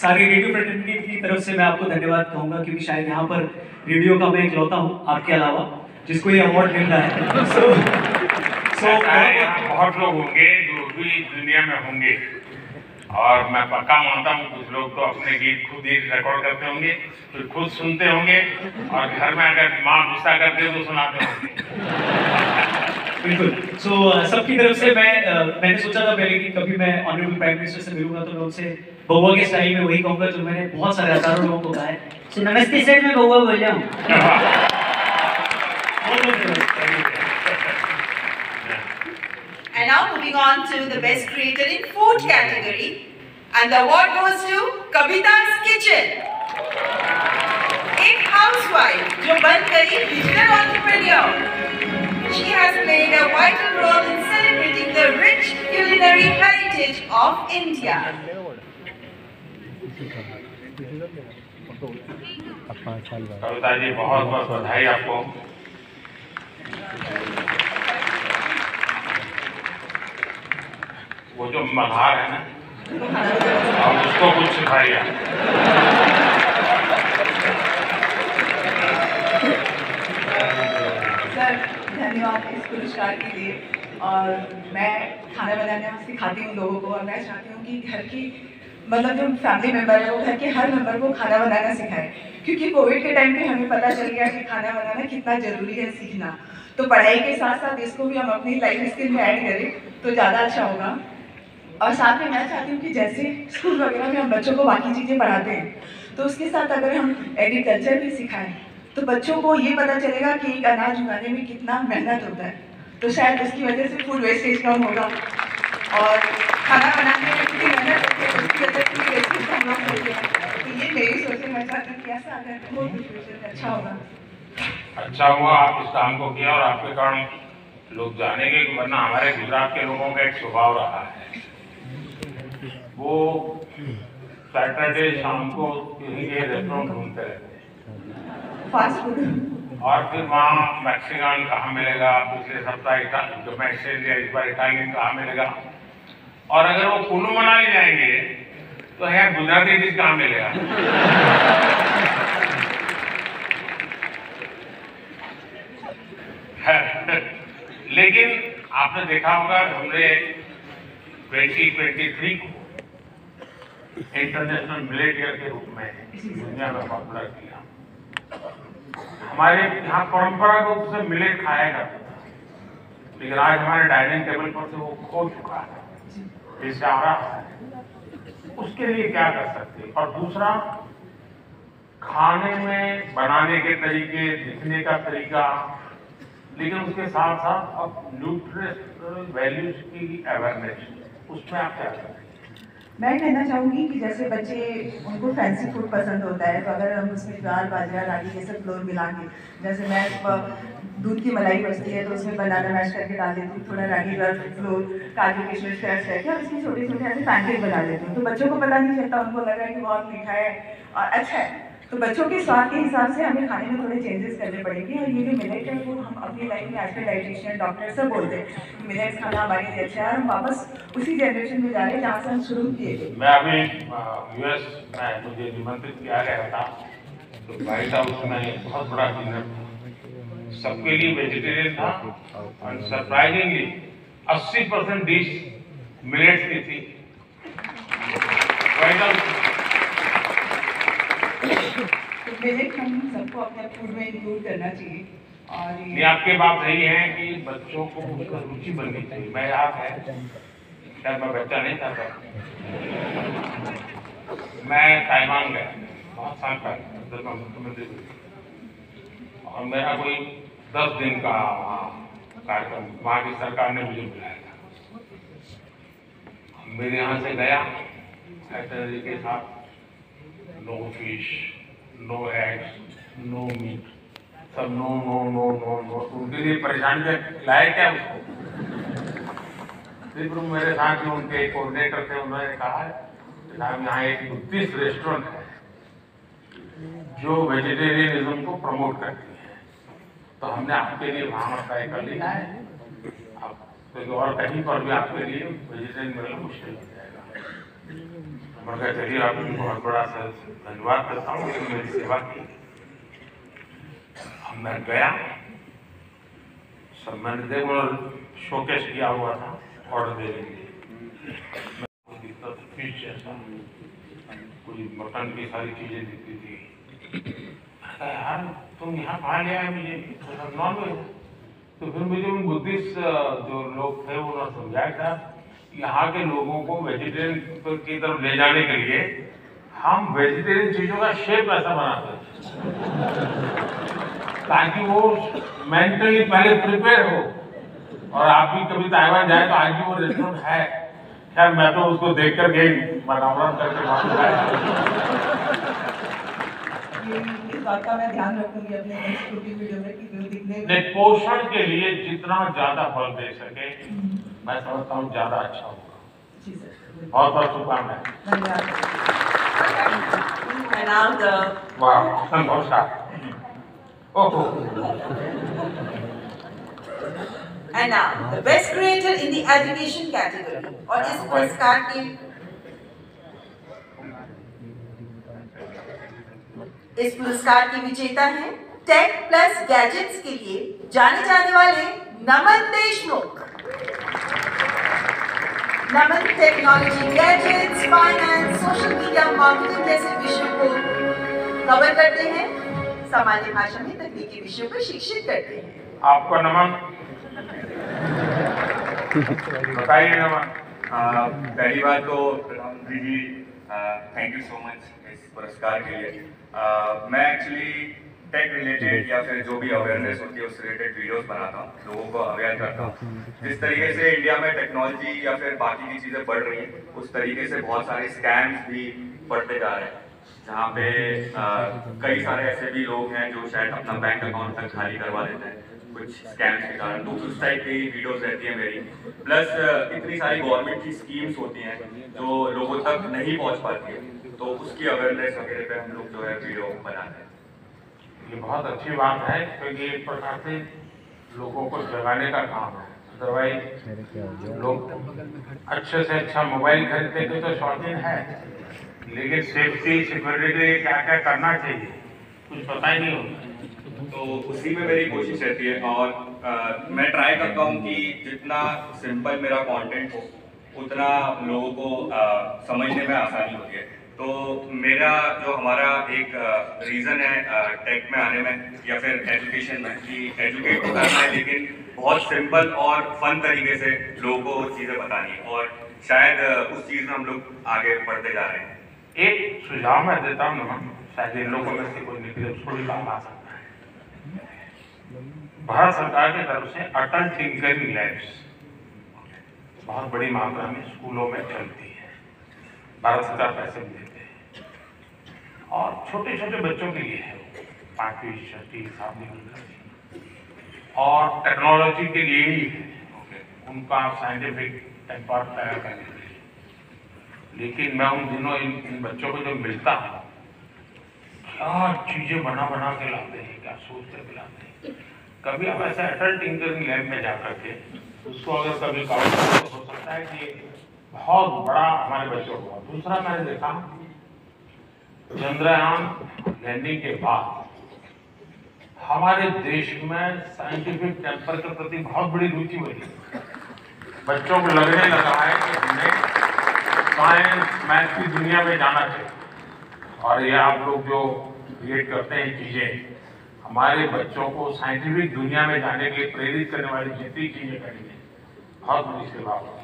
सारी रेडियो फ्रेटर्निटी की तरफ से मैं आपको धन्यवाद कहूँगा क्योंकि शायद यहाँ पर रेडियो का मैं इकलौता हूँ आपके अलावा जिसको ये अवार्ड मिल रहा है। बहुत लोग होंगे जो भी दुनिया में होंगे और मैं पक्का मानता हूँ कुछ लोग तो अपने गीत खुद ही रिकॉर्ड करते होंगे, फिर खुद सुनते होंगे और घर में अगर माँ गुस्सा करते हो तो सुनाते होंगे। बिल्कुल। सबकी तरफ से मैंने सोचा था पहले कि कभी मैं ऑनरेबल प्राइम मिनिस्टर से मिलूंगा तो मैं उनसे बउआ के स्टाइल में वही कहूंगा जो मैंने बहुत सारे हजारों लोगों को कहा है। नमस्ते सर, मैं बउआ बोल रहा हूँ। And now moving on to the best creator in food category, and the award goes to Kavita's Kitchen। एक हाउसवाइफ जो बन गई digital entrepreneur. She has played a vital role in celebrating the rich culinary heritage of India। Kavita ji बहुत बहुत बधाई आपको। वो जो मल्हार है ना और उसको कुछ सिखाइए। सर धन्यवाद इस पुरस्कार के लिए। और मैं खाना बनाना सिखाती हूँ लोगों को और मैं चाहती हूँ कि घर की मतलब जो फैमिली मेम्बर है वो घर के हर मेम्बर को खाना बनाना सिखाएं, क्योंकि कोविड के टाइम पे हमें पता चल गया कि खाना बनाना कितना ज़रूरी है सीखना। तो पढ़ाई के साथ साथ इसको भी हम अपनी लाइफ स्किल में ऐड करें तो ज़्यादा अच्छा होगा। और साथ में मैं चाहती हूँ कि जैसे स्कूल वगैरह में हम बच्चों को बाकी चीज़ें पढ़ाते हैं तो उसके साथ अगर हम एग्रीकल्चर भी सिखाएं तो बच्चों को ये पता चलेगा कि एक अनाज उगाने में कितना मेहनत होता है, तो शायद उसकी वजह से फूड वेस्टेज कम होगा। और खाना बनाने में कितनी मेहनत होती है उसकी वजह से फूड वेस्टेज कम होती है। तो ये मेरी सोच है, मैं चाहती हूँ कि ऐसा अगर हो तो फ्यूचर में अच्छा होगा। अच्छा हुआ आप इस काम को किया और आपके कारण लोग जानेंगे, वरना हमारे गुजरात के लोगों का एक स्वभाव रहा है, वो सैटरडे शाम को कहीं के रेस्टोरेंट घूमते रहते हैं फास्ट फूड, और फिर वहाँ मैक्सिकन कहाँ मिलेगा, पिछले सप्ताह जो मैं इस बार इटालियन कहाँ मिलेगा, और अगर वो कुल्लू मनाली जाएंगे तो है गुजराती डिश कहाँ मिलेगा। लेकिन आपने देखा होगा हमने 2023 को इंटरनेशनल मिलेट ईयर के रूप में दुनिया में पॉपुलर किया। हमारे यहाँ परंपरागत रूप से मिलेट खाया जाता था, लेकिन आज हमारे डाइनिंग टेबल पर से वो खो चुका है, इससे आ रहा है। उसके लिए क्या कर सकते? और दूसरा, खाने में बनाने के तरीके, दिखने का तरीका, लेकिन उसके साथ साथ अब न्यूट्रिशनल वैल्यूज की अवेयरनेस, उसमें आप क्या करें? मैं कहना चाहूँगी कि जैसे बच्चे उनको फैंसी फूड पसंद होता है, तो अगर हम उसमें ज्वार बाजरा रागी ये सब फ्लोर मिला के, जैसे मैं दूध की मलाई बचती है तो उसमें बनाना मैश करके डाल देती हूँ, थोड़ा रागी ज्वार फ्लोर काजू किशमिश फ्रेश करके और इसकी छोटे छोटे ऐसे पैनकेक बना देती हूँ। तो बच्चों को पता नहीं चलता, उनको लग रहा है कि बहुत मीठा है और अच्छा है। तो बच्चों के स्वाद के हिसाब से हमें खाने में थोड़े चेंजेस करने पड़ेंगे। और ये जो मिलेट है वो हम अपनी लाइफ में आजकल डाइटिशियन डॉक्टर सब बोलते हैं कि मिलेट्स खाना हमारे लिए अच्छा है, और हम वापस उसी जनरेशन में जा रहे हैं जहाँ से हम शुरू किए थे। मैं अभी यूएस में मुझे निमंत्रित किया गया था, तो व्हाइट हाउस में बहुत बड़ा डिनर सबके लिए वेजिटेरियन था और सरप्राइजिंगली 80% डिश मिलेट्स की थी व्हाइट हाउस। तो मिलेट हम सबको अपने फूड में इंक्लूड करना चाहिए। और ये आपकी बात सही है कि बच्चों को उसका रुचि बननी चाहिए। मैं याद है शायद मैं बच्चा नहीं था तब, मैं ताइवान गया बहुत साल पहले, मुख्यमंत्री, और मेरा कोई 10 दिन का कार्यक्रम वहाँ की सरकार ने मुझे बुलाया था। मेरे यहाँ से गया एटर्जी के साथ, no fish, no eggs, no meat, सब no no no no no. उनके लिए परेशानी लाया क्या उसको। फिर मेरे साथ जो उनके कोऑर्डिनेटर थे उन्होंने कहा साहब यहाँ एक बुद्धिस्ट रेस्टोरेंट है जो वेजिटेरियनिज्म को प्रमोट करती है, तो हमने आपके लिए वहाँ तय कर लिया है। अब और कहीं पर भी आपके लिए वेजिटेरियन मिलना मुश्किल हो जाएगा। मगर चलिए आपकी बहुत बड़ा धन्यवाद करता हूँ कि मेरी सेवा की। मैं गया, सब मैंने देखो शोकेस किया हुआ था ऑर्डर देने के लिए। फिश जैसा कोई मटन की सारी चीजें दिखती थी। यार तुम यहाँ खा लिया है मुझे नॉन वेज। तो फिर मुझे उन बुद्धिस्ट जो लोग थे उन्होंने समझाया था यहाँ के लोगों को वेजिटेरियन की तरफ ले जाने के लिए हम वेजिटेरियन चीजों का शेप ऐसा बनाते हैं ताकि वो मेंटली पहले प्रिपेयर हो। और आप भी कभी ताइवान जाए तो आज भी वो रेस्टोरेंट है, खैर मैं तो उसको देख कर गई बनावट करके वापस आया। इस बात का मैं ध्यान रखूंगी अपने नेक्स्ट कुकिंग वीडियो में कि जो दिखने पोषण के लिए जितना ज्यादा फल दे सके मैं समझता हूँ ज्यादा अच्छा होगा। बहुत बहुत शुभकामनाएं। नमस्कार। And now, the best creator in the education category और इस पुरस्कार के विजेता हैं टेक प्लस गैजेट्स के लिए जाने जाने वाले Naman Deshmukh. Naman technology, gadgets, finance, social media, marketing जैसे विषयों को कवर करते हैं, सामान्य भाषा में तकनीकी विषयों को शिक्षित करते हैं। आपको नमन। बताइए नमन। पहली बात तो प्रधानमंत्री जी थैंक यू सो मच इस पुरस्कार के लिए। मैं एक्चुअली टेक रिलेटेड या फिर जो भी अवेयरनेस होती है उस रिलेटेड वीडियोस बनाता हूँ, लोगों को अवेयर करता हूँ। जिस तरीके से इंडिया में टेक्नोलॉजी या फिर बाकी की चीज़ें बढ़ रही हैं उस तरीके से बहुत सारे स्कैम्स भी बढ़ते जा रहे हैं, जहाँ पे कई सारे ऐसे भी लोग हैं जो शायद अपना बैंक अकाउंट तक खाली करवा देते हैं कुछ स्कैम्स के कारण। तो उस टाइप की वीडियोस रहती है मेरी। प्लस इतनी सारी गवर्नमेंट की स्कीम्स होती हैं जो लोगों तक नहीं पहुंच पाती है, तो उसकी अवेयरनेस वगैरह पे हम लोग जो है वीडियो बनाते हैं। ये बहुत अच्छी बात है क्योंकि एक प्रकार से लोगों को जगाने का काम है। अदरवाइज लोग अच्छे से अच्छा मोबाइल खरीदते थे तो शौकीन है, लेकिन सेफ्टी सिक्योरिटी क्या क्या करना चाहिए कुछ पता ही नहीं होता। तो उसी में मेरी कोशिश रहती है और मैं ट्राई करता हूँ कि जितना सिंपल मेरा कंटेंट हो उतना लोगों को समझने में आसानी होती है। तो मेरा जो हमारा एक रीज़न है टेक में आने में या फिर एजुकेशन में कि एजुकेट तो करना है लेकिन बहुत सिंपल और फन तरीके से लोगों को चीज़ें बतानी है, और शायद उस चीज़ में हम लोग आगे बढ़ते जा रहे हैं। एक सुझाव मैं देता हूँ नमन, शायद इन लोगों में से कोई निकले उसको भी काम आ सकता है। भारत सरकार की तरफ से अटल टिंकरिंग लैब्स बहुत बड़ी मात्रा में स्कूलों में चलती है। भारत सरकार पैसे भी देते हैं और छोटे छोटे बच्चों के लिए है, 5वीं 6वीं 7वीं और टेक्नोलॉजी के लिए ही है, उनका साइंटिफिक टेम्पर तैयार करने के लिए। लेकिन मैं उन दिनों इन बच्चों को जब मिलता हूँ, क्या चीजें बना बना के लाते हैं, क्या सोच कर लाते हैं। कभी आप ऐसा एडल्ट टिंकरिंग लैब में जा करके उसको अगर कभी कवर तो हो सकता है कि बहुत बड़ा हमारे बच्चों को। दूसरा मैंने देखा चंद्रयान लैंडिंग के बाद हमारे देश में साइंटिफिक टेम्पर के प्रति बहुत बड़ी रुचि बढ़ी। बच्चों को लगने लगा है कि हमें साइंस मैथ की दुनिया में जाना चाहिए और ये आप लोग जो क्रिएट करते हैं चीजें, हमारे बच्चों को साइंटिफिक दुनिया में जाने के लिए प्रेरित करने वाली जितनी चीजें करेंगे, बहुत बड़ी सेवा होगी।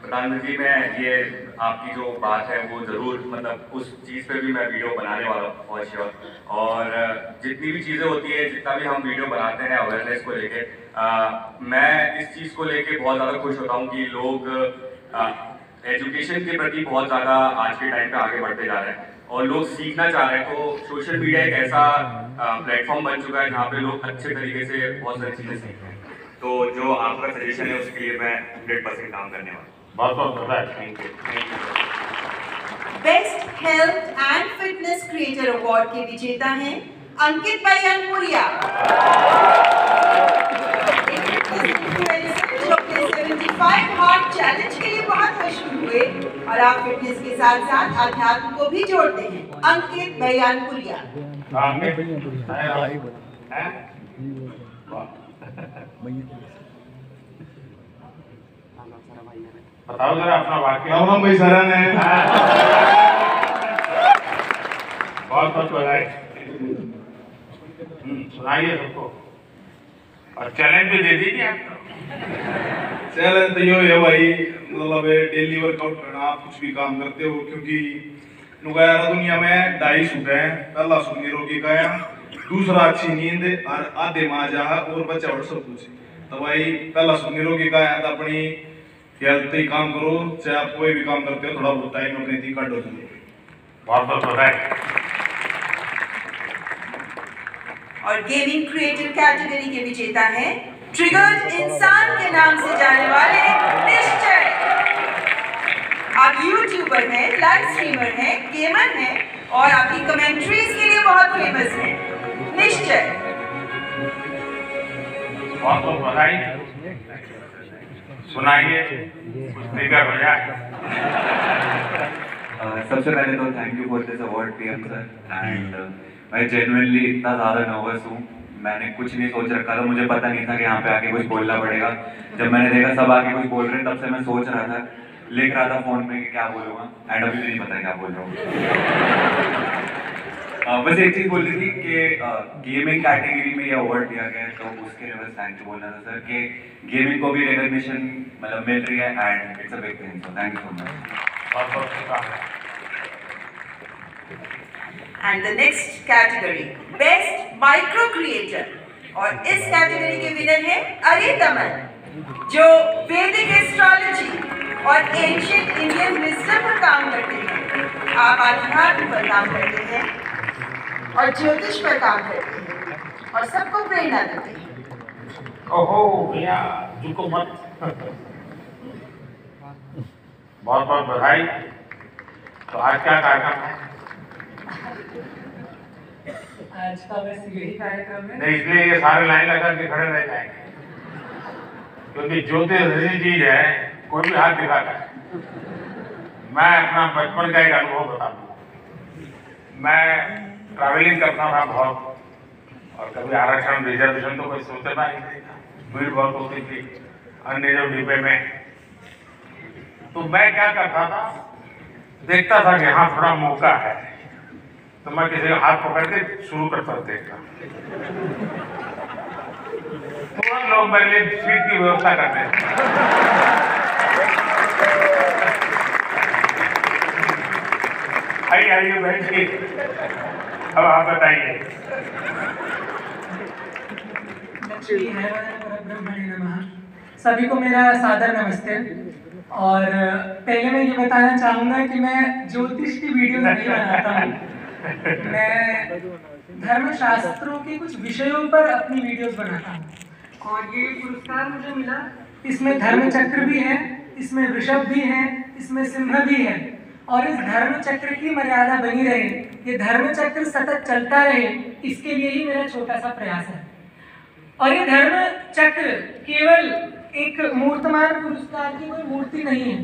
प्रधानमंत्री, मैं ये आपकी जो बात है वो ज़रूर मतलब उस चीज़ पे भी मैं वीडियो बनाने वाला हूँ फॉर श्योर। और जितनी भी चीज़ें होती है, जितना भी हम वीडियो बनाते हैं अवेयरनेस को लेके, मैं इस चीज़ को लेके बहुत ज़्यादा खुश होता हूँ कि लोग एजुकेशन के प्रति बहुत ज़्यादा आज के टाइम पे आगे बढ़ते जा रहे हैं और लोग सीखना चाह रहे हैं। तो सोशल मीडिया एक ऐसा प्लेटफॉर्म बन चुका है जहाँ पे लोग अच्छे तरीके से बहुत सारी चीज़ें सीख रहे हैं। तो जो आपका सजेशन है उसके लिए मैं 100% काम करने वाला हूँ। बहुत बहुत धन्यवाद। Thank you. Best health and fitness creator award के विजेता हैं अंकित बयानपुरिया, जो कि 75 हार्ट चैलेंज के लिए बहुत मशहूर हुए और आप फिटनेस के साथ साथ अध्यात्म को भी जोड़ते हैं। अंकित बयानपुरिया। बताओ जरा अपना वाक्य। राम राम भाई सारा ने बहुत बहुत बधाई। सुनाइए सबको और चैलेंज भी दे दीजिए आपको। चैलेंज तो यो है भाई, मतलब डेली वर्कआउट करना, आप कुछ भी काम करते हो, क्योंकि नुकाया दुनिया में 2.5 सूट है। पहला सूट निरोगी काया, दूसरा अच्छी नींद और आधे माजा और बच्चा और सब कुछ। तो भाई पहला सूट निरोगी काया तो अपनी हेल्थ ही काम करो, चाहे आप कोई भी काम करते हो, थोड़ा बहुत टाइम अपने थी काटो। बहुत बहुत बधाई। और गेमिंग क्रिएटर कैटेगरी के विजेता हैं ट्रिगर्ड इंसान के नाम से जाने वाले निश्चय। आप यूट्यूबर हैं, लाइव स्ट्रीमर हैं, गेमर हैं और आपकी कमेंट्रीज के लिए बहुत फेमस हैं। निश्चय, बहुत बहुत बधाई। सुनाइए, कुछ निकल हो जाए। सबसे पहले तो thank you for this award PM sir. And मैं जेन्युइनली इतना ज़्यादा नर्वस हूँ, मैंने कुछ नहीं सोच रखा था, मुझे पता नहीं था कि यहाँ पे आके कुछ बोलना पड़ेगा। जब मैंने देखा सब आके कुछ बोल रहे हैं, तब से मैं सोच रहा था, लिख रहा था फोन में कि क्या बोलूँगा, एंड अभी नहीं पता क्या बोल रहा हूँ। बस एक चीज़ बोल रही थी कि गेमिंग कैटेगरी में ये अवार्ड दिया गया है, तो उसके लिए बस थैंक यू बोलना था सर कि गेमिंग को भी रिकॉग्निशन मतलब मिल रही है and it's a big thing, so thank you so much. बहुत बहुत शुभकामनाएं। And the next category best micro creator, और इस कैटेगरी के विनर हैं अरे दमन, जो वैदिक एस्ट्रोलॉजी और एंशिएंट इंडियन विजडम पर काम करते हैं। आप आध्यात्म पर काम करते हैं और ज्योतिष पर काम करते हैं और सबको प्रेरणा देते हैं। ओहो भैया झुको मत। बहुत बहुत बधाई। तो आज क्या कार्यक्रम है? आज का बस यही कार्यक्रम है। नहीं, इसलिए ये सारे लाइन लगा के खड़े रह जाएंगे, क्योंकि ज्योतिष ऐसी चीज है, कोई भी हाथ दिखाता है। मैं अपना बचपन का एक अनुभव बता दूँ। मैं ट्रैवलिंग करता था बहुत, और कभी आरक्षण रिजर्वेशन तो कोई सोचता ही नहीं था, भीड़ बहुत होती थी अनरिजर्व डिब्बे में। तो मैं क्या करता था, देखता था कि हाँ थोड़ा मौका है, तो मैं किसी का हाथ पकड़ के शुरू करता देखता। तुरंत लोग मेरे लिए सीट की व्यवस्था करते हैं। आइए बैठिए, अब आप बताइए। सभी को मेरा सादर नमस्ते। और पहले मैं ये बताना चाहूँगा कि मैं ज्योतिष की वीडियोस नहीं बनाता हूँ, मैं धर्मशास्त्रों के कुछ विषयों पर अपनी वीडियोस बनाता हूँ। और ये पुरस्कार मुझे मिला, इसमें धर्म चक्र भी है, इसमें वृषभ भी है, इसमें सिंह भी है। और इस धर्म चक्र की मर्यादा बनी रहे, ये धर्म चक्र सतत चलता रहे, इसके लिए ही मेरा छोटा सा प्रयास है। और ये धर्म चक्र केवल एक मूर्तमान पुरस्कार की कोई मूर्ति नहीं है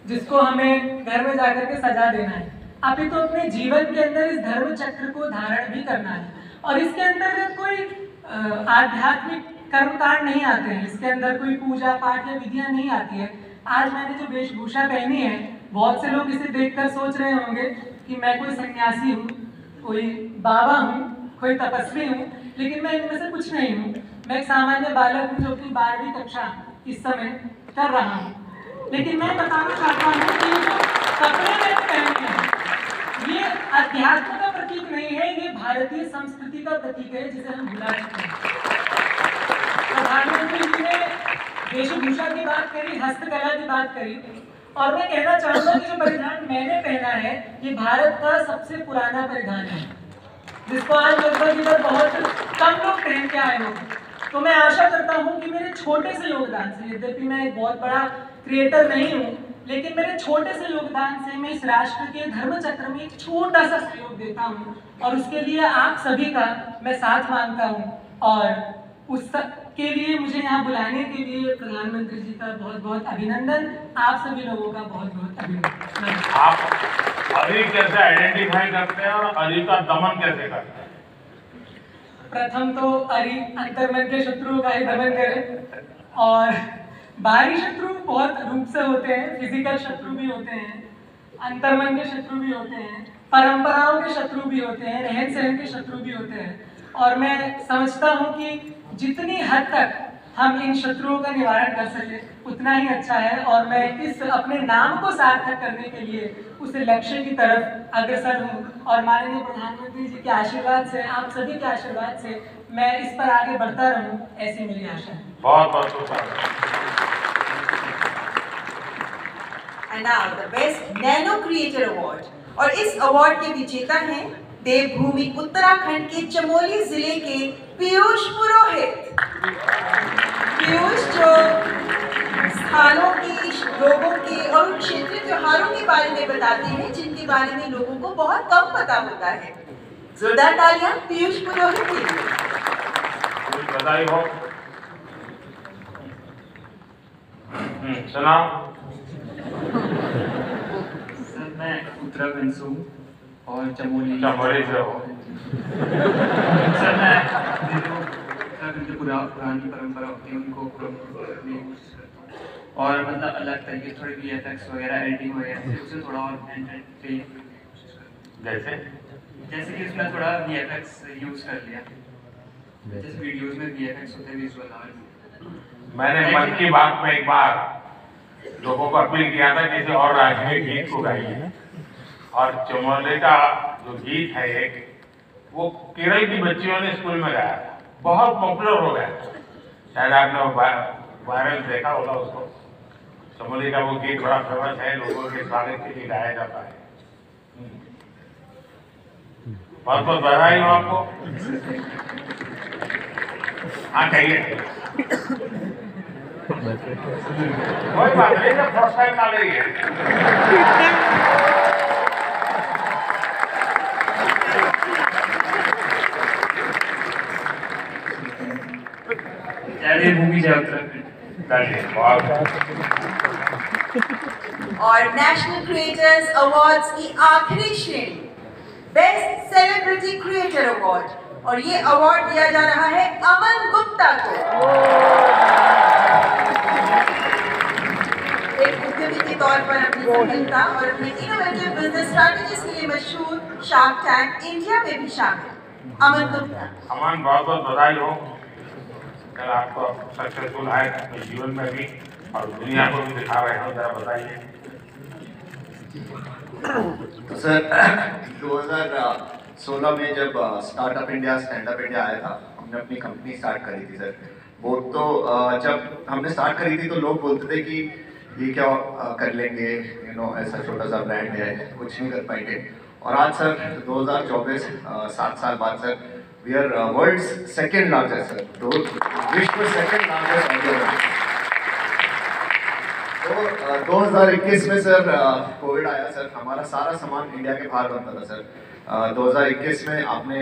जिसको हमें घर में जाकर के सजा देना है, अभी तो अपने जीवन के अंदर इस धर्म चक्र को धारण भी करना है। और इसके अंतर्गत कोई आध्यात्मिक कर्मकांड नहीं आते हैं, इसके अंदर कोई पूजा पाठ या विधियां नहीं आती है। आज मैंने जो वेशभूषा पहनी है, बहुत से लोग इसे देखकर सोच रहे होंगे कि मैं कोई सन्यासी हूँ, कोई बाबा हूँ, कोई तपस्वी हूँ, लेकिन मैं इनमें से कुछ नहीं हूँ। मैं एक सामान्य बालक हूँ जो कि 12वीं कक्षा इस समय कर रहा हूँ। लेकिन मैं बताना चाहता हूँ कि ये जो कपड़े मैंने पहने हैं, ये अध्यात्म का प्रतीक नहीं है, ये भारतीय संस्कृति का प्रतीक है जिसे हम भुला चुके हैं। प्रधानमंत्री जी ने वेशभूषा की बात करी, हस्तकला की बात करी, और मैं कहना चाहूँगा कि जो परिधान मैंने पहना है, ये भारत का सबसे पुराना परिधान है, जिसको आज लगभग इधर बहुत कम लोग पहन के आए होंगे। तो मैं आशा करता हूँ कि मेरे छोटे से योगदान से, यद्यपि मैं एक बहुत बड़ा क्रिएटर नहीं हूँ, लेकिन मेरे छोटे से योगदान से मैं इस राष्ट्र के धर्म चक्र में एक छोटा सा सहयोग देता हूँ, और उसके लिए आप सभी का मैं साथ मांगता हूँ। और उस के लिए मुझे यहाँ बुलाने के लिए प्रधानमंत्री जी का बहुत बहुत अभिनंदन, आप सभी लोगों का बहुत बहुत अभिनंदन। आप अरी कैसे आइडेंटिफाई करते हैं और अरी का दमन कैसे करते हैं? प्रथम तो अरी अंतर्मन के शत्रुओं का ही दमन करे, और बाहरी शत्रु बहुत रूप से होते हैं, फिजिकल शत्रु भी होते हैं, अंतर्मन के शत्रु भी होते हैं, परंपराओं के शत्रु भी होते हैं, रहन सहन के शत्रु भी होते हैं। और मैं समझता हूँ कि जितनी हद तक हम इन शत्रुओं का निवारण कर सके उतना ही अच्छा है, और मैं इस अपने नाम को सार्थक करने के लिए उस लक्ष्य की तरफ अग्रसर हूँ। और माननीय प्रधानमंत्री जी के आशीर्वाद से, आप सभी के आशीर्वाद से मैं इस पर आगे बढ़ता रहूँ, ऐसी मेरी आशा है। बहुत बहुत शुभकामनाएं। And now the Best Nano Creator Award, और इस अवार्ड के विजेता हैं देवभूमि उत्तराखंड के चमोली जिले के पीयूष पुरोहित। पीयूष जो स्थानों की, लोगों के और क्षेत्रीय त्योहारों के बारे में बताते हैं, जिनके बारे में लोगों को बहुत कम पता होता है। जोरदार तालियां पीयूष पुरोहित के लिए। बधाई हो। सुना। सर मैं उत्तराखंड से हूँ और चमोली से हो। सर मैं जो उत्तराखंड की पुरानी परंपरा होती है उनको और मतलब अलग तरीके से थोड़ी VFX वगैरह एडिटिंग वगैरह से उसे थोड़ा और एंटरटेन जैसे कि उसमें थोड़ा VFX यूज़ कर लिया, जैसे वीडियोस में VFX होते हैं, विजुअल आर्ट। मैंने मन की बात में एक बार लोगों को अपील किया था किसी और राज्य में गीत को गाइए, और चमोली का जो गीत है एक, वो केरल की बच्चियों ने स्कूल में गाया था, बहुत पॉपुलर हो गया। शायद आपने वायरल देखा होगा उसको। चमोली का वो गीत बड़ा फेमस है, लोगों के स्वागत के लिए गाया जाता है। बहुत बहुत बधाई हो आपको। हाँ कहिए। कोई बात नहीं, जब फर्स्ट टाइम ना ले भूमि जय उत्तराखंड। और नेशनल क्रिएटर्स अवार्ड्स की आखिरी श्रेणी बेस्ट सेलिब्रिटी क्रिएटर अवार्ड, और ये अवार्ड दिया जा रहा है अमन गुप्ता को। एक उद्यमी के तौर पर अपनी सफलता और अपने इनोवेटिव बिजनेस स्ट्रैटेजीज के लिए मशहूर शार्क टैंक इंडिया में भी शामिल अमन गुप्ता। अमन बहुत बहुत बधाई हो, कल आपको सक्सेसफुल आए अपने जीवन में भी और दुनिया को भी दिखा रहे हो, जरा बताइए। तो सर 2016 में जब startup India, stand up India आया था, हमने अपनी कंपनी स्टार्ट करी थी सर। वो तो जब हमने स्टार्ट करी थी तो लोग बोलते थे कि ये क्या कर लेंगे, ऐसा छोटा सा ब्रांड है, कुछ नहीं कर पाएंगे। और आज सर 2024 7 साल बाद sir we are world's second largest sir, विश्व सेकेंड लार्जेस्ट ऑडियो। तो 2021 में सर कोविड आया सर, हमारा सारा सामान इंडिया के बाहर बनता था सर। 2021 में आपने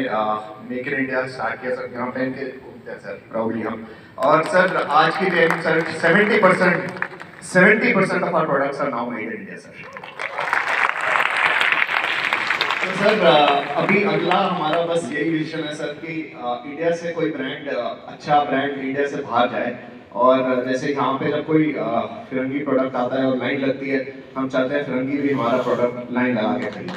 मेक इन इंडिया स्टार्ट किया सर, यहाँ पहन के घूमते हैं सर प्राउडली हम। और सर आज की डेट में sir 70% of our products are now made in India sir. तो सर अभी अगला हमारा बस यही विजन है सर कि इंडिया से कोई ब्रांड, अच्छा ब्रांड इंडिया से बाहर जाए। और जैसे यहाँ पे जब कोई फिरंगी प्रोडक्ट आता है और लाइन लगती है, हम चाहते हैं फिरंगी भी हमारा प्रोडक्ट लाइन लगा के खरीदे।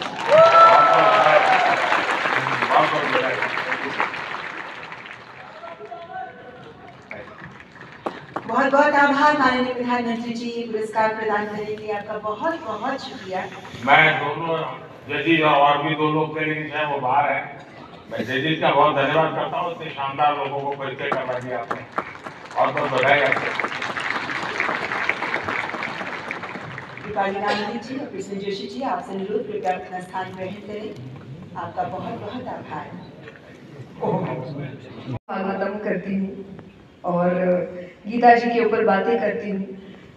बहुत बहुत आभार माननीय प्रधानमंत्री जी, पुरस्कार प्रदान करने के लिए आपका बहुत बहुत शुक्रिया। मैं दोनों जजीज और भी 2 लोग थे लेकिन चाहे वो बाहर है, मैं जजीज का बहुत धन्यवाद करता हूँ, इतने शानदार लोगों को परिचय करवा दिया आपने, और बहुत बधाई आपको। दीपाली गांधी जी और कृष्ण जोशी जी, आपसे अनुरोध कृपया अपना स्थान ग्रहण करें। आपका बहुत बहुत आभार। स्वागतम करती हूँ और गीता जी के ऊपर बातें करती हूँ,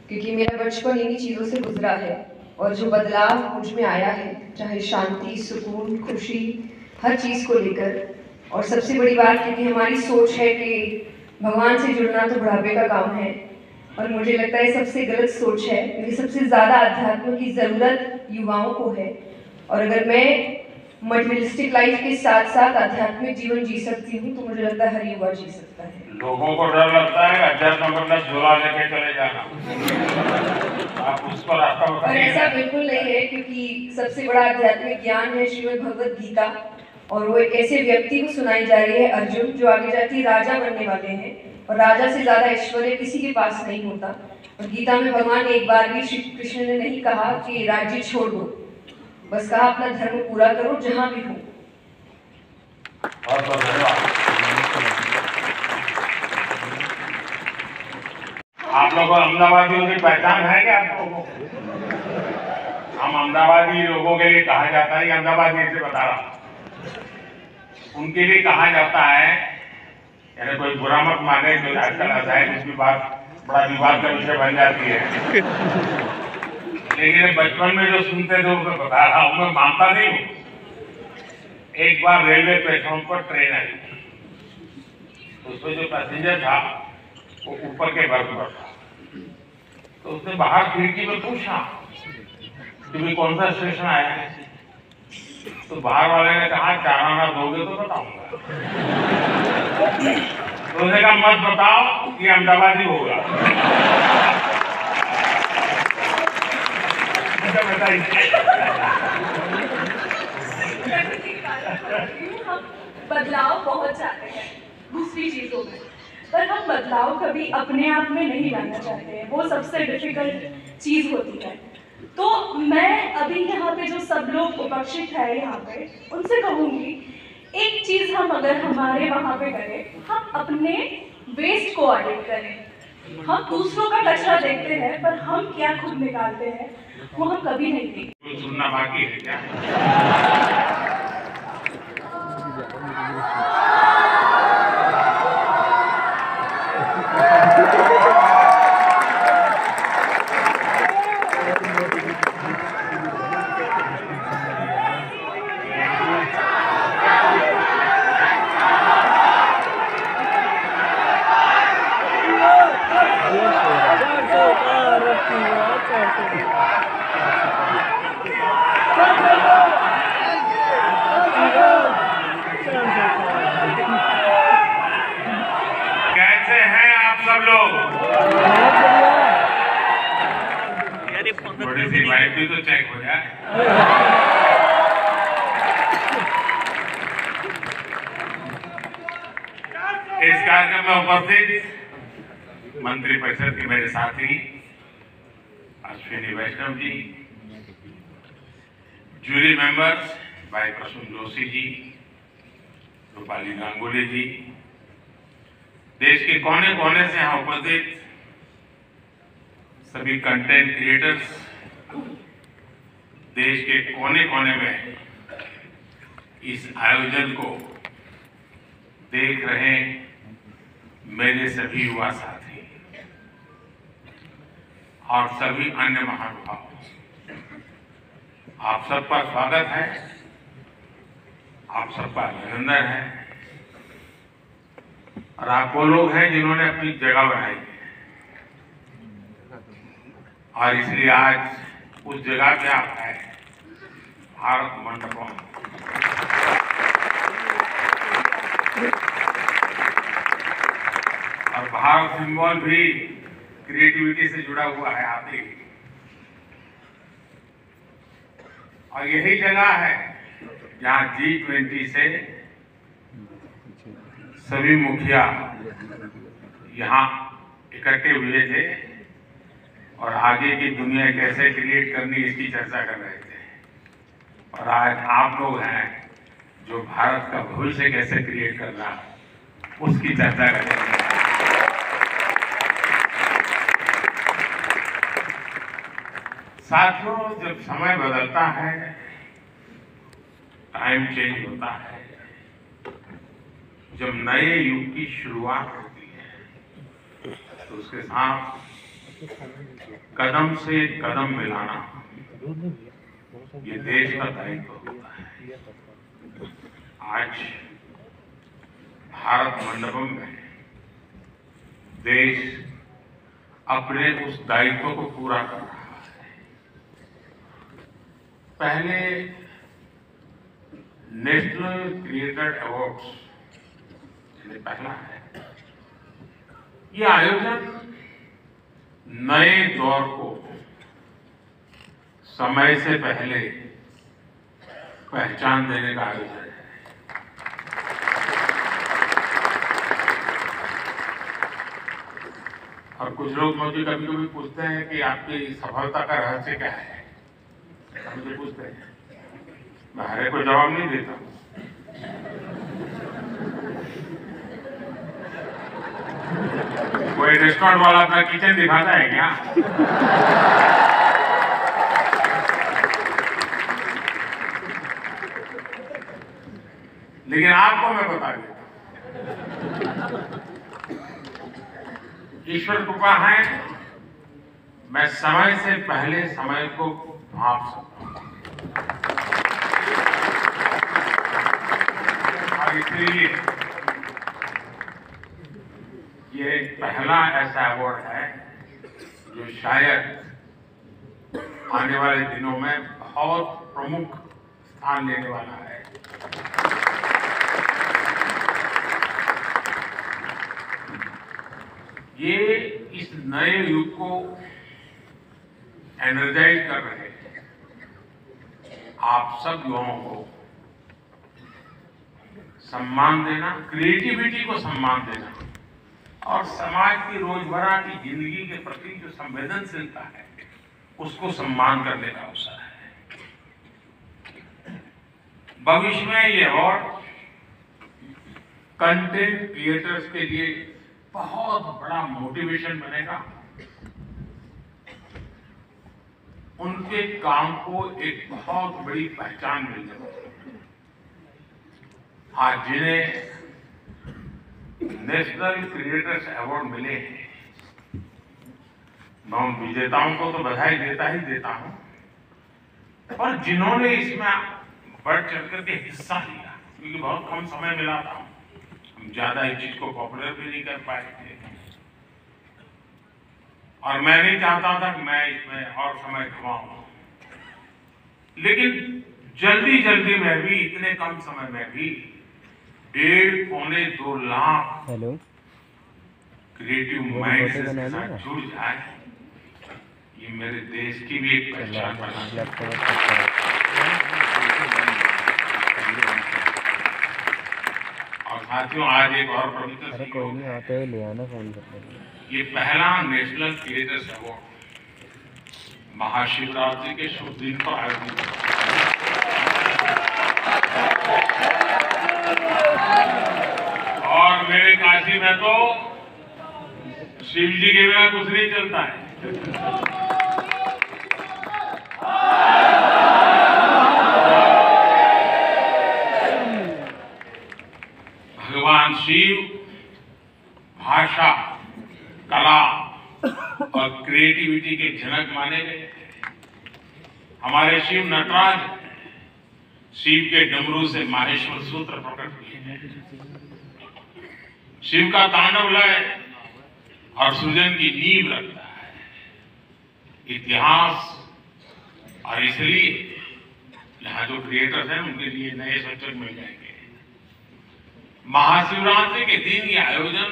क्योंकि मेरा बचपन इन्हीं चीज़ों से गुजरा है। और जो बदलाव मुझ में आया है, चाहे शांति, सुकून, खुशी, हर चीज़ को लेकर। और सबसे बड़ी बात, क्योंकि हमारी सोच है कि भगवान से जुड़ना तो बुढ़ापे का काम है, और मुझे लगता है सबसे गलत सोच है, क्योंकि सबसे ज़्यादा अध्यात्म की ज़रूरत युवाओं को है। और अगर मैं मटेरियलिस्टिक लाइफ के साथ साथ आध्यात्मिक जीवन जी सकती हूँ, तो मुझे लगता है हर युवा जी सकता है। लोगों को डर लगता है अध्यात्म मतलब झोला लेके चले जाना, आप उसको रास्ता और ऐसा बिल्कुल नहीं है, क्योंकि सबसे बड़ा आध्यात्मिक ज्ञान है श्रीमद् भगवद गीता, और वो एक ऐसे व्यक्ति को सुनाई जा रही है, अर्जुन, जो आगे जाके राजा बनने वाले हैं। और राजा से ज्यादा ऐश्वर्य किसी के पास नहीं होता। और गीता में भगवान ने एक बार भी श्री कृष्ण ने नहीं कहा कि राज्य छोड़ दो, बस कहा अपना धर्म पूरा करो जहां भी हो। बहुत बहुत धन्यवाद। आप लोगों को अहमदाबादियों की पहचान है क्या आप लोगों को? हम अहमदाबादी लोगों के लिए कहा जाता है, अहमदाबादी से बता रहा हूँ, उनके लिए कहा जाता है, यानी कोई बुरा मत माने, जो आजकल ऐसा है कुछ भी बात बड़ा विवाद का विषय बन जाती है, लेकिन बचपन में जो सुनते थे वो बता रहा हूँ, मैं मानता नहीं हूँ। एक बार रेलवे प्लेटफॉर्म पर ट्रेन आई, उसमें जो पैसेंजर था वो ऊपर के वर्ग पर था, तो उसने बाहर खिड़की में पूछा कि भाई कौन सा स्टेशन आया है, तो बाहर वाले ने कहा 4 आना दोगे तो बताऊंगा। तो उसने कहा मत बताओ, ये अहमदाबादी होगा। हम बदलाव बहुत चाहते हैं दूसरी चीजों में, पर हम बदलाव कभी अपने आप में नहीं लाना चाहते हैं, वो सबसे डिफिकल्ट चीज होती है। तो मैं अभी यहाँ पे जो सब लोग उपस्थित है यहाँ पे, उनसे कहूँगी एक चीज हम अगर हमारे वहाँ पे करें, हम अपने वेस्ट को ऑडिट करें। हम दूसरों का कचरा देखते हैं, पर हम क्या खुद निकालते हैं वो हम कभी नहीं देखते। सुनना बाकी है क्या? कैसे हैं आप सब लोग? थोड़ी सी वाइफ भी तो चेक हो जाए। इस कार्यक्रम में उपस्थित मंत्री परिषद के मेरे साथी अश्विनी वैष्णव जी, जूरी मेंबर्स भाई प्रसून जोशी जी, रूपाली गांगुली जी, देश के कोने कोने से यहाँ उपस्थित सभी कंटेंट क्रिएटर्स, देश के कोने कोने में इस आयोजन को देख रहे मेरे सभी युवा साथी और सभी अन्य महानुभाव, आप सबका स्वागत है, आप सबका अभिनंदन है। और आप वो लोग हैं जिन्होंने अपनी जगह बनाई है और इसलिए आज उस जगह पे आप हैं, भारत मंडपम। और भारत सिंबल भी क्रिएटिविटी से जुड़ा हुआ है, आप देखिए। और यही जगह है जहां G20 से सभी मुखिया यहाँ इकट्ठे हुए थे और आगे की दुनिया कैसे क्रिएट करनी इसकी चर्चा कर रहे थे। और आज आप लोग हैं जो भारत का भविष्य कैसे क्रिएट करना उसकी चर्चा कर रहे हैं। साथियों, जब समय बदलता है, टाइम चेंज होता है, जब नए युग की शुरुआत होती है तो उसके साथ कदम से कदम मिलाना ये देश का दायित्व होता है। आज भारत मंडपम में देश अपने उस दायित्व को पूरा कर रहा है। पहले नेशनल क्रिएटर अवार्ड्स पहला है, ये आयोजन नए दौर को समय से पहले पहचान देने का आयोजन है। और कुछ लोग मुझे कभी कभी पूछते हैं कि आपकी सफलता का रहस्य क्या है, मुझे पूछते हैं, मैं हर एक को जवाब नहीं देता हूं। कोई रेस्टोरेंट वाला अपना किचन दिखाता है क्या? लेकिन आपको मैं बता देता हूं, ईश्वर कृपा है, मैं समय से पहले समय को भाप सकता हूं। और इसलिए ये पहला ऐसा अवार्ड है जो शायद आने वाले दिनों में बहुत प्रमुख स्थान लेने वाला है। ये इस नए युग को एनर्जाइज कर रहे हैं। आप सब युवाओं को सम्मान देना, क्रिएटिविटी को सम्मान देना और समाज की रोजमर्रा की जिंदगी के प्रति जो संवेदनशीलता है उसको सम्मान करने का अवसर है। भविष्य में ये अवार्ड कंटेंट क्रिएटर्स के लिए बहुत बड़ा मोटिवेशन बनेगा। उनके काम को एक बहुत बड़ी पहचान मिल जाएगी। आज जिन्हें नेशनल क्रिएटर्स अवार्ड मिले हैं, मैं उन विजेताओं को तो बधाई देता ही देता हूं, और जिन्होंने इसमें बढ़ चढ़ करके हिस्सा लिया, क्योंकि बहुत कम समय मिला था, हम ज्यादा इस चीज को पॉपुलर भी नहीं कर पाए थे, और मैं नहीं चाहता था कि मैं इसमें और समय गंवाऊं, लेकिन जल्दी जल्दी में भी, इतने कम समय में भी 1.5-2 लाख क्रिएटिव माइंड के साथ जुड़ जाए, ये मेरे देश की भी एक पहचान बना। और साथियों, आज एक और पवित्र ये पहला नेशनल क्रिएटर्स अवार्ड महाशिवरात्रि के शुभ दिन पर आयोजित और मेरे काशी में तो शिव जी के बिना कुछ नहीं चलता है। भगवान शिव भाषा, कला और क्रिएटिविटी के जनक माने गए। हमारे शिव नटराज शिव के डमरू से माहेश्वर सूत्र प्रकट किए हैं। शिव का तांडव लय और सृजन की नींव रखता है इतिहास, और इसलिए यहाँ जो क्रिएटर्स हैं उनके लिए नए संकट मिल जाएंगे। महाशिवरात्रि के दिन ये आयोजन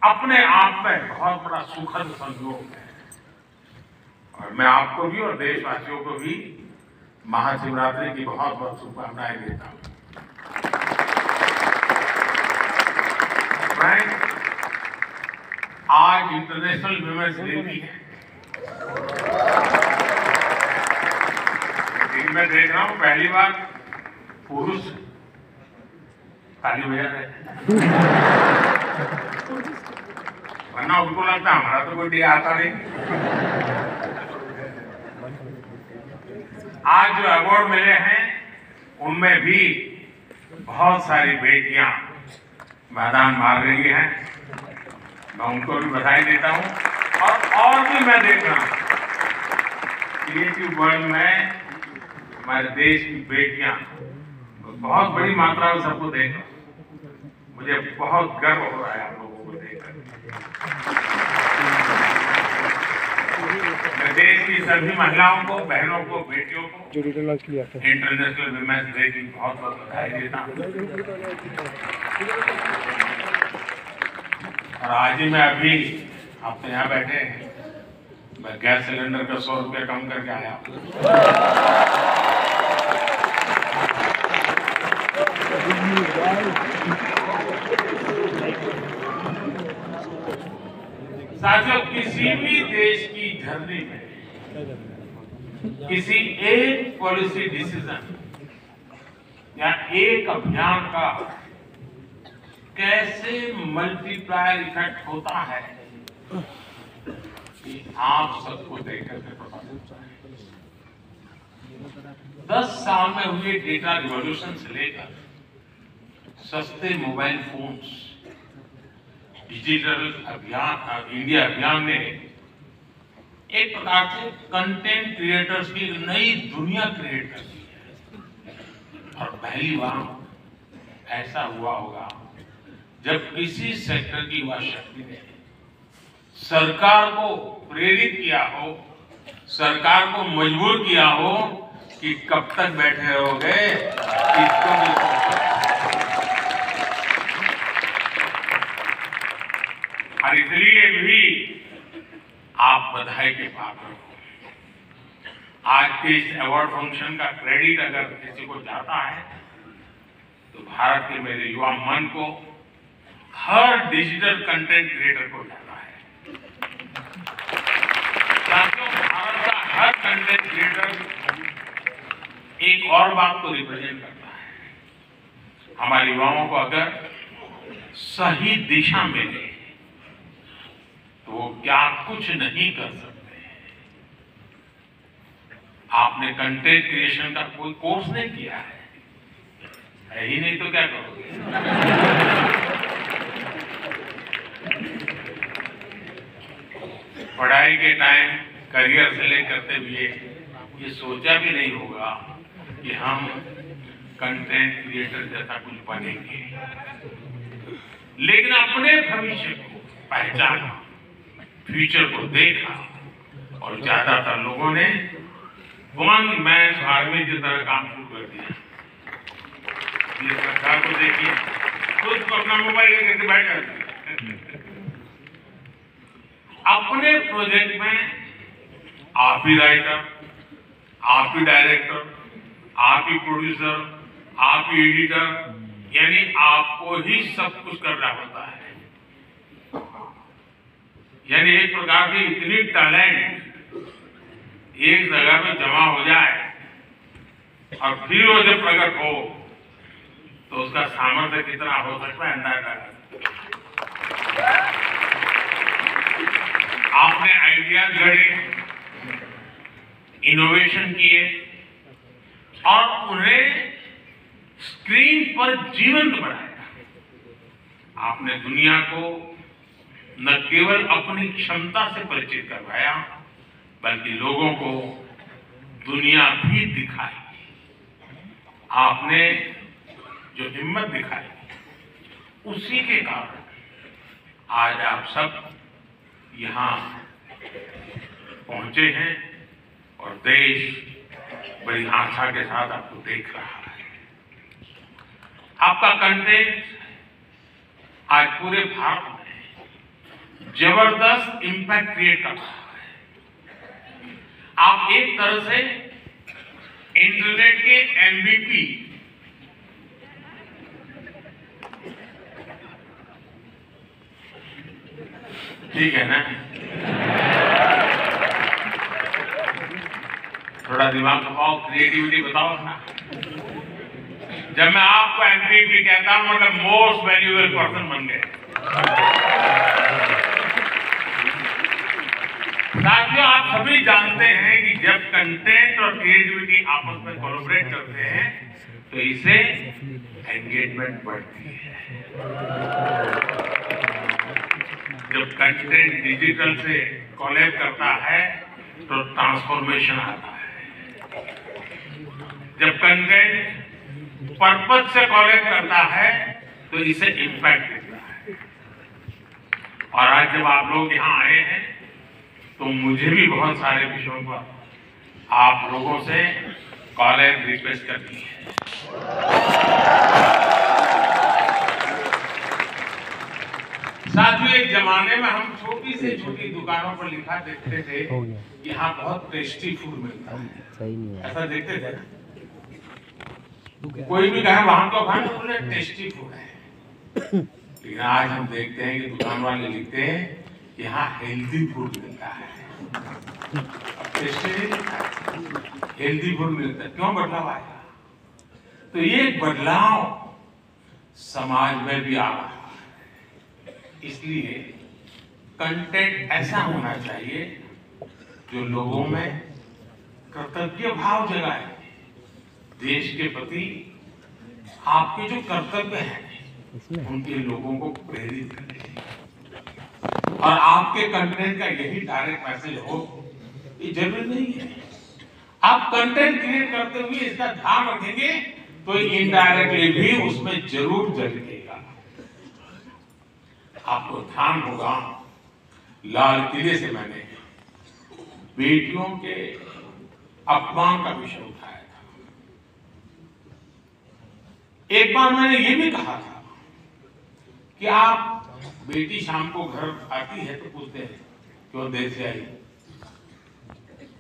अपने आप में बहुत बड़ा सुखद संयोग है, और मैं आपको भी और देशवासियों को भी महाशिवरात्रि की बहुत बहुत शुभकामनाएं देता हूं। आज इंटरनेशनल विमेंस डे भी है। लेकिन मैं देख रहा हूं पहली बार पुरुष ताली बजा रहे हैं, वरना उनको लगता है हमारा तो कोई डे आता नहीं। आज जो अवार्ड मिले हैं उनमें भी बहुत सारी बेटियां मैदान मार रही हैं, मैं उनको भी बधाई देता हूं। और भी मैं देख रहा हूं क्रिएटिव वर्ल्ड में हमारे देश की बेटियां बहुत बड़ी मात्रा में सबको देख रहा हूं, मुझे बहुत गर्व हो रहा है आप लोगों को देखकर। मैं देश की सभी महिलाओं को, बहनों को, बेटियों को इंटरनेशनल विमेंस डे की बहुत बहुत बधाई देता हूँ। और आज ही मैं अभी आप तो यहाँ बैठे हैं, मैं गैस सिलेंडर का 100 रुपया कम करके आया। साथियों, किसी भी देश की धरती में किसी एक पॉलिसी डिसीजन या एक अभियान का कैसे मल्टीप्लायर इफेक्ट होता है कि आप सबको देखकर के पता चलता है। 10 साल में हुए डेटा रिवॉल्यूशन से लेकर सस्ते मोबाइल फोन्स, डिजिटल अभियान, इंडिया अभियान ने एक प्रकार से कंटेंट क्रिएटर्स की नई दुनिया क्रिएट कर दी है। और पहली बार ऐसा हुआ होगा जब किसी सेक्टर की युवा शक्ति ने सरकार को प्रेरित किया हो, सरकार को मजबूर किया हो कि कब तक बैठे रहोगे, इसको भी और इसलिए भी आप बधाई के पात्र हो। आज के इस अवार्ड फंक्शन का क्रेडिट अगर किसी को जाता है तो भारत के मेरे युवा मन को, हर डिजिटल कंटेंट क्रिएटर को जाता है। साथियों, भारत का हर कंटेंट क्रिएटर एक और बात को रिप्रेजेंट करता है। हमारे युवाओं को अगर सही दिशा मिले तो वो क्या कुछ नहीं कर सकते। आपने कंटेंट क्रिएशन का कोई कोर्स नहीं किया है ही नहीं तो क्या करोगे। पढ़ाई के टाइम करियर सेलेक्ट करते हुए ये सोचा भी नहीं होगा कि हम कंटेंट क्रिएटर जैसा कुछ बनेंगे, लेकिन अपने भविष्य को पहचाना, फ्यूचर को देखा और ज्यादातर लोगों ने वन मैन आर्मी की तरह काम शुरू कर दिया। ये सरकार को देखिए, खुद अपना मोबाइल लेकर बैठ जाते अपने प्रोजेक्ट में। आप ही राइटर, आप ही डायरेक्टर, आप ही प्रोड्यूसर, आप ही एडिटर, यानी आपको ही सब कुछ करना होता है। यानी एक प्रकार की इतनी टैलेंट एक जगह में जमा हो जाए और फिर वो जब प्रकट हो तो उसका सामर्थ्य कितना हो सकता है अंदाजा। आप आइडियाज गढ़े, इनोवेशन किए और उन्हें स्क्रीन पर जीवंत बनाया। आपने दुनिया को न केवल अपनी क्षमता से परिचित करवाया, बल्कि लोगों को दुनिया भी दिखाई। आपने जो हिम्मत दिखाई, उसी के कारण आज आप सब यहाँ पहुंचे हैं और देश बड़ी आशा के साथ आपको देख रहा है। आपका कंटेंट आज पूरे भारत में जबरदस्त इंपैक्ट क्रिएट कर रहा है। आप एक तरह से इंटरनेट के MVP, ठीक है ना? थोड़ा दिमाग लगाओ, क्रिएटिविटी बताओ ना। जब मैं आपको MVP कहता हूं मतलब मोस्ट वैल्यूएबल पर्सन बन गए। साथियों, आप सभी जानते हैं कि जब कंटेंट और क्रिएटिविटी आपस में कोलैबोरेट करते हैं तो इससे एंगेजमेंट बढ़ती है। जब कंटेंट डिजिटल से कोलैब करता है तो ट्रांसफॉर्मेशन आता है। जब कंटेंट पर्पस से कोलैब करता है तो इसे इम्पैक्ट देता है। और आज जब आप लोग यहाँ आए हैं तो मुझे भी बहुत सारे विषयों पर आप लोगों से कोलैब रिक्वेस्ट करनी है। साथियों, एक जमाने में हम छोटी से छोटी दुकानों पर लिखा देखते थे, यहाँ बहुत टेस्टी फूड मिलता है, ऐसा देखते थे ना? कोई भी कहे वहां तो खाना बोले टेस्टी फूड है, लेकिन आज हम देखते हैं कि दुकान वाले लिखते हैं यहाँ हेल्दी फूड मिलता है। टेस्टी नहीं मिलता है, हेल्दी फूड मिलता है। क्यों बदलाव आया? तो ये बदलाव समाज में भी आ रहा है। इसलिए कंटेंट ऐसा होना चाहिए जो लोगों में कर्तव्य भाव जगाए, देश के प्रति आपके जो कर्तव्य हैं उनके लोगों को प्रेरित करें। और आपके कंटेंट का यही डायरेक्ट मैसेज हो, ये जरूरी नहीं है। आप कंटेंट क्रिएट करते हुए इसका ध्यान रखेंगे तो इनडायरेक्टली भी उसमें जरूर झलकेगा। आपको ध्यान होगा, लाल किले से मैंने बेटियों के अपमान का विषय उठाया था। एक बार मैंने ये भी कहा था कि आप बेटी शाम को घर आती है तो पूछते हैं क्यों देर से आई,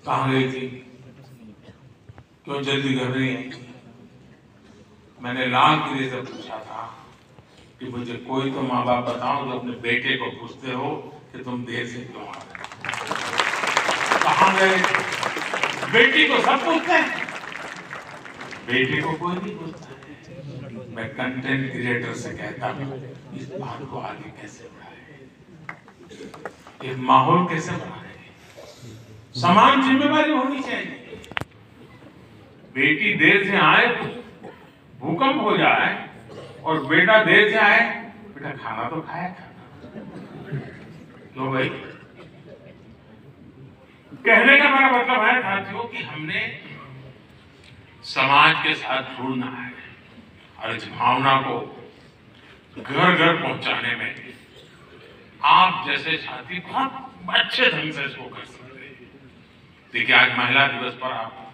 कहाँ गई थी, क्यों जल्दी घर नहीं आई। मैंने लाल किले से पूछा था कि मुझे कोई तो माँ बाप बताओ जो अपने बेटे को पूछते हो कि तुम देर से क्यों आ रहे, कहाँ गए। बेटी को सब पूछते हैं, बेटे को कोई नहीं पूछता है। मैं कंटेंट क्रिएटर से कहता हूँ इस बात को आगे कैसे बढ़ाए, एक माहौल कैसे बनाए। समान जिम्मेवारी होनी चाहिए। बेटी देर से आए भूकंप हो जाए और बेटा देर से आए, बेटा खाना तो खाया था। क्यों भाई? कहने का मेरा मतलब है साथियों कि हमने समाज के साथ जुड़ना है और इस भावना को घर घर पहुंचाने में आप जैसे साथी बहुत अच्छे ढंग से इसको कर सकते हैं। देखिए, आज महिला दिवस पर आप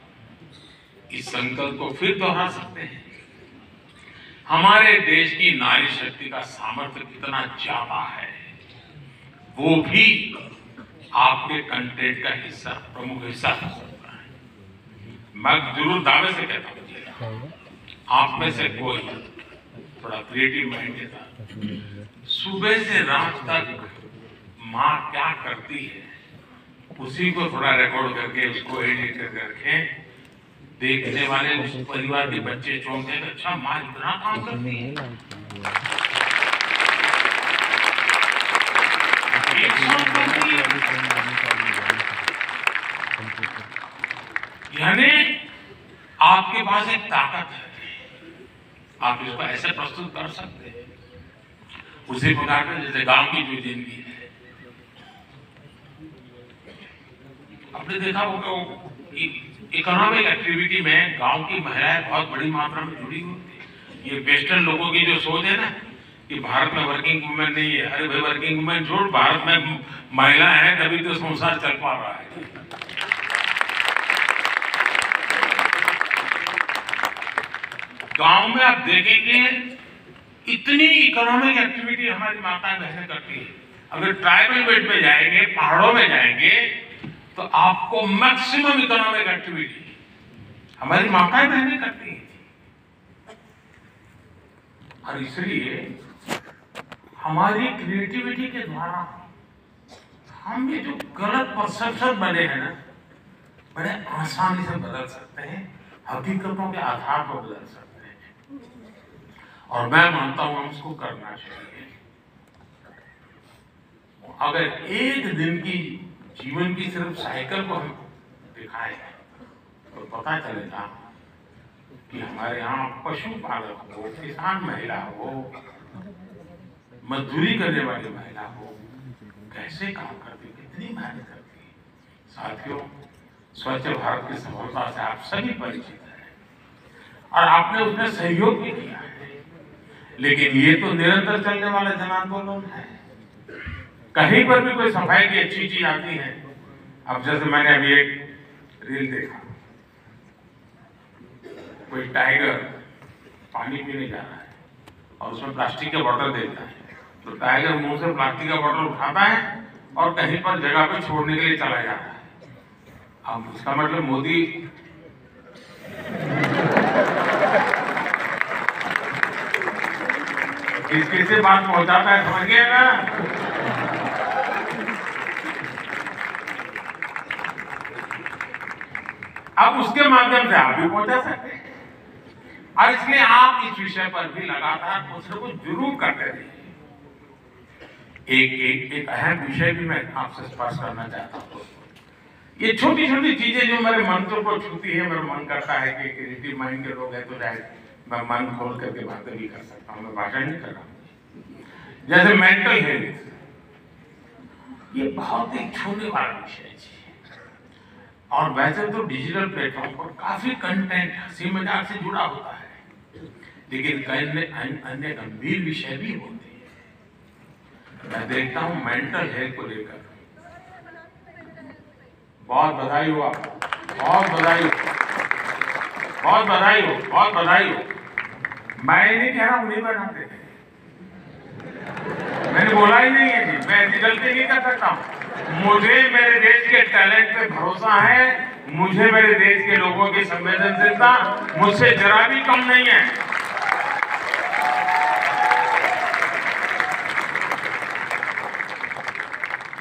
इस संकल्प को फिर दोहरा सकते हैं। हमारे देश की नारी शक्ति का सामर्थ्य कितना ज्यादा है, वो भी आपके कंटेंट का हिस्सा, प्रमुख हिस्सा हो सकता है। मैं जरूर दावे से कहता हूँ, आप में से कोई थोड़ा क्रिएटिव माइंड के साथ सुबह से रात तक माँ क्या करती है उसी को थोड़ा रिकॉर्ड करके उसको एडिट करके देखने वाले उस परिवार के बच्चे चौंके, अच्छा माँ इतना काम करती है। आपके पास एक ताकत है, आप इसको ऐसे प्रस्तुत कर सकते हैं उसी प्रकार से जैसे गांव की जो जिंदगी है। आपने देखा होगा इकोनॉमिक एक्टिविटी में गांव की महिलाएं बहुत बड़ी मात्रा में जुड़ी होती है। ये वेस्टर्न लोगों की जो सोच है ना कि भारत में वर्किंग वुमेन नहीं है, अरे भाई वर्किंग वुमेन छोड़, भारत में महिला है तभी तो संसार चल पा रहा है। गांव में आप देखेंगे इतनी इकोनॉमिक एक्टिविटी हमारी माताएं बहनें करती है। अगर ट्राइबल बेल्ट में जाएंगे, पहाड़ों में जाएंगे, तो आपको मैक्सिमम इकोनॉमिक एक्टिविटी हमारी माताएं बहनें करती हैं। और इसलिए हमारी क्रिएटिविटी के द्वारा हम ये जो गलत परसेप्शन बने हैं ना, बड़े आसानी से बदल सकते हैं, हकीकतों के आधार पर बदल सकते हैं। और मैं मानता हूं हम उसको करना चाहिए। अगर एक दिन की जीवन की सिर्फ साइकिल को हम दिखाएं तो पता चलेगा कि हमारे यहाँ पशुपालक हो, किसान महिला हो, मजदूरी करने वाली महिला हो, कैसे काम करती, कितनी मेहनत करती है। साथियों, स्वच्छ भारत की सफलता से आप सभी परिचित हैं और आपने उसमें सहयोग भी किया है, लेकिन ये तो निरंतर चलने वाला जन आंदोलन है। कहीं पर भी कोई सफाई की अच्छी चीज आती है, अब जैसे मैंने अभी एक रील देखा, कोई टाइगर पानी पीने जा रहा है और उसमें प्लास्टिक के बोतल देता है, तो टाइगर मुंह से प्लास्टिक का बोतल उठाता है और कहीं पर जगह पे छोड़ने के लिए चला जाता है। अब उसका मतलब मोदी किससे बात पहुंचाता है, समझ गए ना? अब उसके माध्यम से आप भी पहुंचा सकते हैं। और इसलिए आप इस विषय पर भी लगातार कुछ न कुछ जरूर करते रहिए। एक अहम विषय भी मैं आपसे स्पर्श करना चाहता हूँ। ये छोटी छोटी चीजें जो मेरे मन को छूती है, मेरा मन करता है कि क्रिएटिव माइंड के लोग हैं तो शायद मैं मन खोल करके बातें भी कर सकता हूँ, मैं भाषण नहीं कर रहा हूँ। जैसे मेंटल हेल्थ, ये बहुत ही छूने वाला विषय है और वैसे तो डिजिटल प्लेटफॉर्म पर काफी कंटेंट हंसी मजाक से जुड़ा होता है, लेकिन कई अन्य गंभीर विषय भी होते हैं। मैं देखता हूँ मेंटल हेल्थ को लेकर, बहुत बधाई हो आपको, बहुत बधाई हो, बहुत बधाई हो, बहुत बधाई हो। मैं नहीं कह रहा हूँ नहीं बनाते थे, मैंने बोला ही नहीं है जी, मैं ऐसी गलती नहीं कर सकता हूँ। मुझे मेरे देश के टैलेंट पे भरोसा है, मुझे मेरे देश के लोगों की संवेदनशीलता मुझसे जरा भी कम नहीं है।